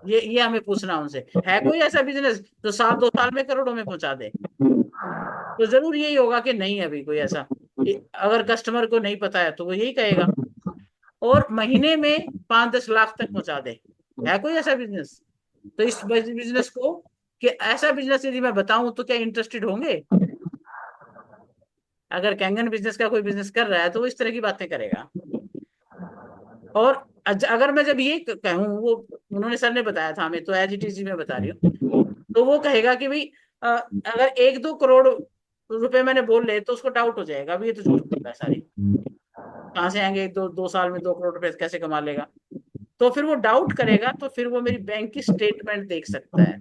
ये हमें पूछना उनसे, है कोई ऐसा बिजनेस जो साल 2 साल में करोड़ों में पहुंचा दे? तो जरूर यही होगा कि नहीं है अभी कोई ऐसा। अगर कस्टमर को नहीं पता है तो वो यही कहेगा। और महीने में 5-10 लाख तक पहुंचा दे, है कोई ऐसा बिजनेस? तो इस बिजनेस को, कि ऐसा बिजनेस यदि मैं बताऊं तो क्या इंटरेस्टेड होंगे? अगर कैंगन बिजनेस का कोई बिजनेस कर रहा है तो वो इस तरह की बातें करेगा। और अगर मैं जब ये कहूँ, वो उन्होंने सर ने बताया था हमें, तो एज इट इज मैं बता रही हूँ, तो वो कहेगा कि भाई अगर 1-2 करोड़ रुपए मैंने बोल ले तो उसको डाउट हो जाएगा, अभी ये तो झूठ बोल रहा है सारी, कहाँ से आएंगे 2 साल में 2 करोड़ रुपए कैसे कमा लेगा? तो फिर वो डाउट करेगा, तो फिर वो मेरी बैंक की स्टेटमेंट देख सकता है।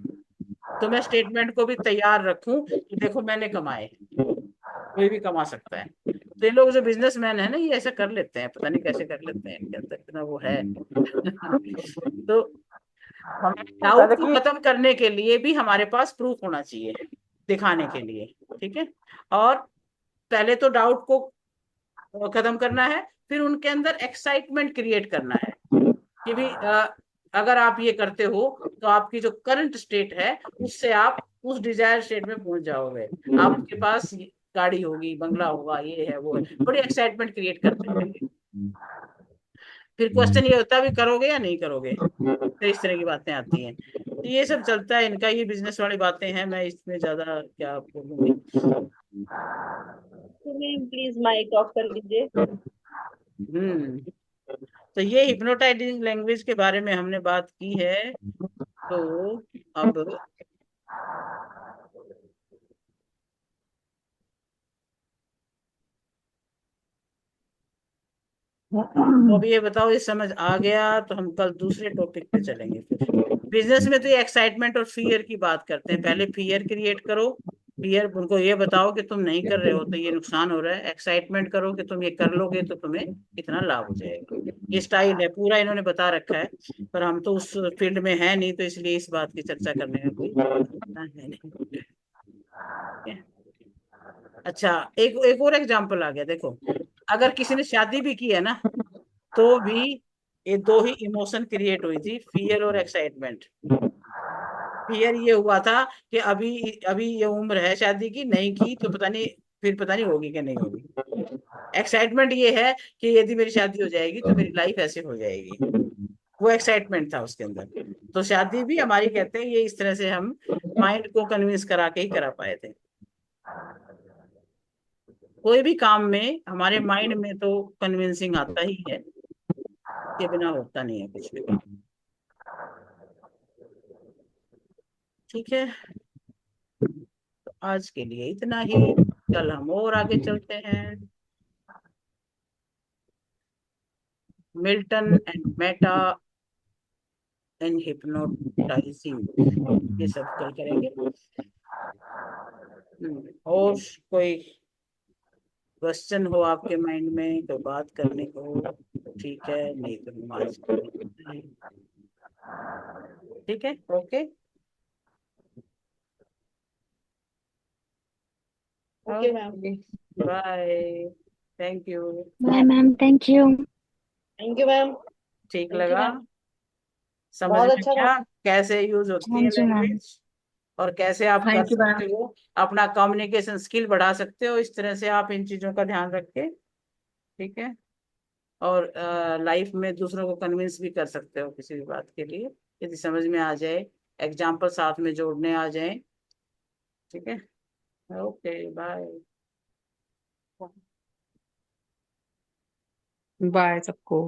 तो मैं स्टेटमेंट को भी तैयार रखूं कि देखो मैंने कमाए, कोई भी कमा सकता है। तो ये लोग जो बिजनेसमैन है ना, ये ऐसा कर लेते हैं, पता नहीं कैसे कर लेते हैं, इनके अंदर इतना वो है। तो डाउट को खत्म करने के लिए भी हमारे पास प्रूफ होना चाहिए, दिखाने के लिए। ठीक है। और पहले तो डाउट को खत्म करना है, फिर उनके अंदर एक्साइटमेंट क्रिएट करना है कि भी अगर आप ये करते हो तो आपकी जो करंट स्टेट है उससे आप उस डिजायर स्टेट में पहुंच जाओगे। आपके पास गाड़ी होगी, बंगला होगा, ये है वो है, बड़ी एक्साइटमेंट क्रिएट करते हैं। फिर क्वेश्चन ये होता है भी करोगे या नहीं करोगे, तो इस तरह की बातें आती हैं। तो ये सब चलता है इनका, ये बिजनेस वाली बातें हैं, मैं इसमें ज्यादा क्या बोलूंगी। प्लीज माइक ऑफ कर लीजिए। हम्म। तो ये हिप्नोटाइजिंग लैंग्वेज के बारे में हमने बात की है। तो अब तो अब ये बताओ, ये समझ आ गया तो हम कल दूसरे टॉपिक पे चलेंगे। फिर बिजनेस में तो ये एक्साइटमेंट और फियर की बात करते हैं। पहले फियर क्रिएट करो, फियर उनको ये बताओ कि तुम नहीं कर रहे हो तो ये नुकसान हो रहा है, एक्साइटमेंट करो कि तुम ये कर लोगे तो तुम्हें इतना लाभ हो जाएगा। ये स्टाइल है पूरा, इन्होंने बता रखा है, पर हम तो उस फील्ड में है नहीं, तो इसलिए इस बात की चर्चा करने में कोई फायदा है नहीं। अच्छा, एक एक और एग्जांपल आ गया, देखो। अगर किसी ने शादी भी की है ना, तो भी ये दो ही इमोशन क्रिएट हुई थी, फियर और एक्साइटमेंट। फियर ये हुआ था कि अभी अभी ये उम्र है शादी की, नहीं की तो पता नहीं, फिर पता नहीं होगी कि नहीं होगी। एक्साइटमेंट ये है कि यदि मेरी शादी हो जाएगी तो मेरी लाइफ ऐसे हो जाएगी, वो एक्साइटमेंट था उसके अंदर। तो शादी भी हमारी, कहते हैं ये इस तरह से हम माइंड को कन्विंस करा के ही करा पाए थे। कोई भी काम में हमारे माइंड में तो कन्विंसिंग आता ही है, के बिना होता नहीं है कुछ भी काम। ठीक है, तो आज के लिए इतना ही, कल हम और आगे चलते हैं। Milton and Meta and hypnotising, ये सब कल करेंगे। और कोई क्वेश्चन हो आपके माइंड में तो बात करने को, ठीक है, नहीं तो हम आज, ठीक है, okay. Okay ma'am. Okay, bye, thank you. Bye ma'am, thank you. Thank you ma'am. ठीक थैंक यू लगा, मैम। समझ बहुत में अच्छा था। क्या कैसे यूज होती हाँ है जी मैम। लैंग्वेज, और कैसे आप कर थैंक यू मैम। सकते हो, अपना कम्युनिकेशन स्किल बढ़ा सकते हो इस तरह से आप इन चीजों का ध्यान रख के। ठीक है। और लाइफ में दूसरों को कन्विंस भी कर सकते हो किसी भी बात के लिए, यदि समझ में आ जाए, एग्जाम्पल साथ में जोड़ने आ जाए। ठीक है, ओके, बाय। बाय सबको।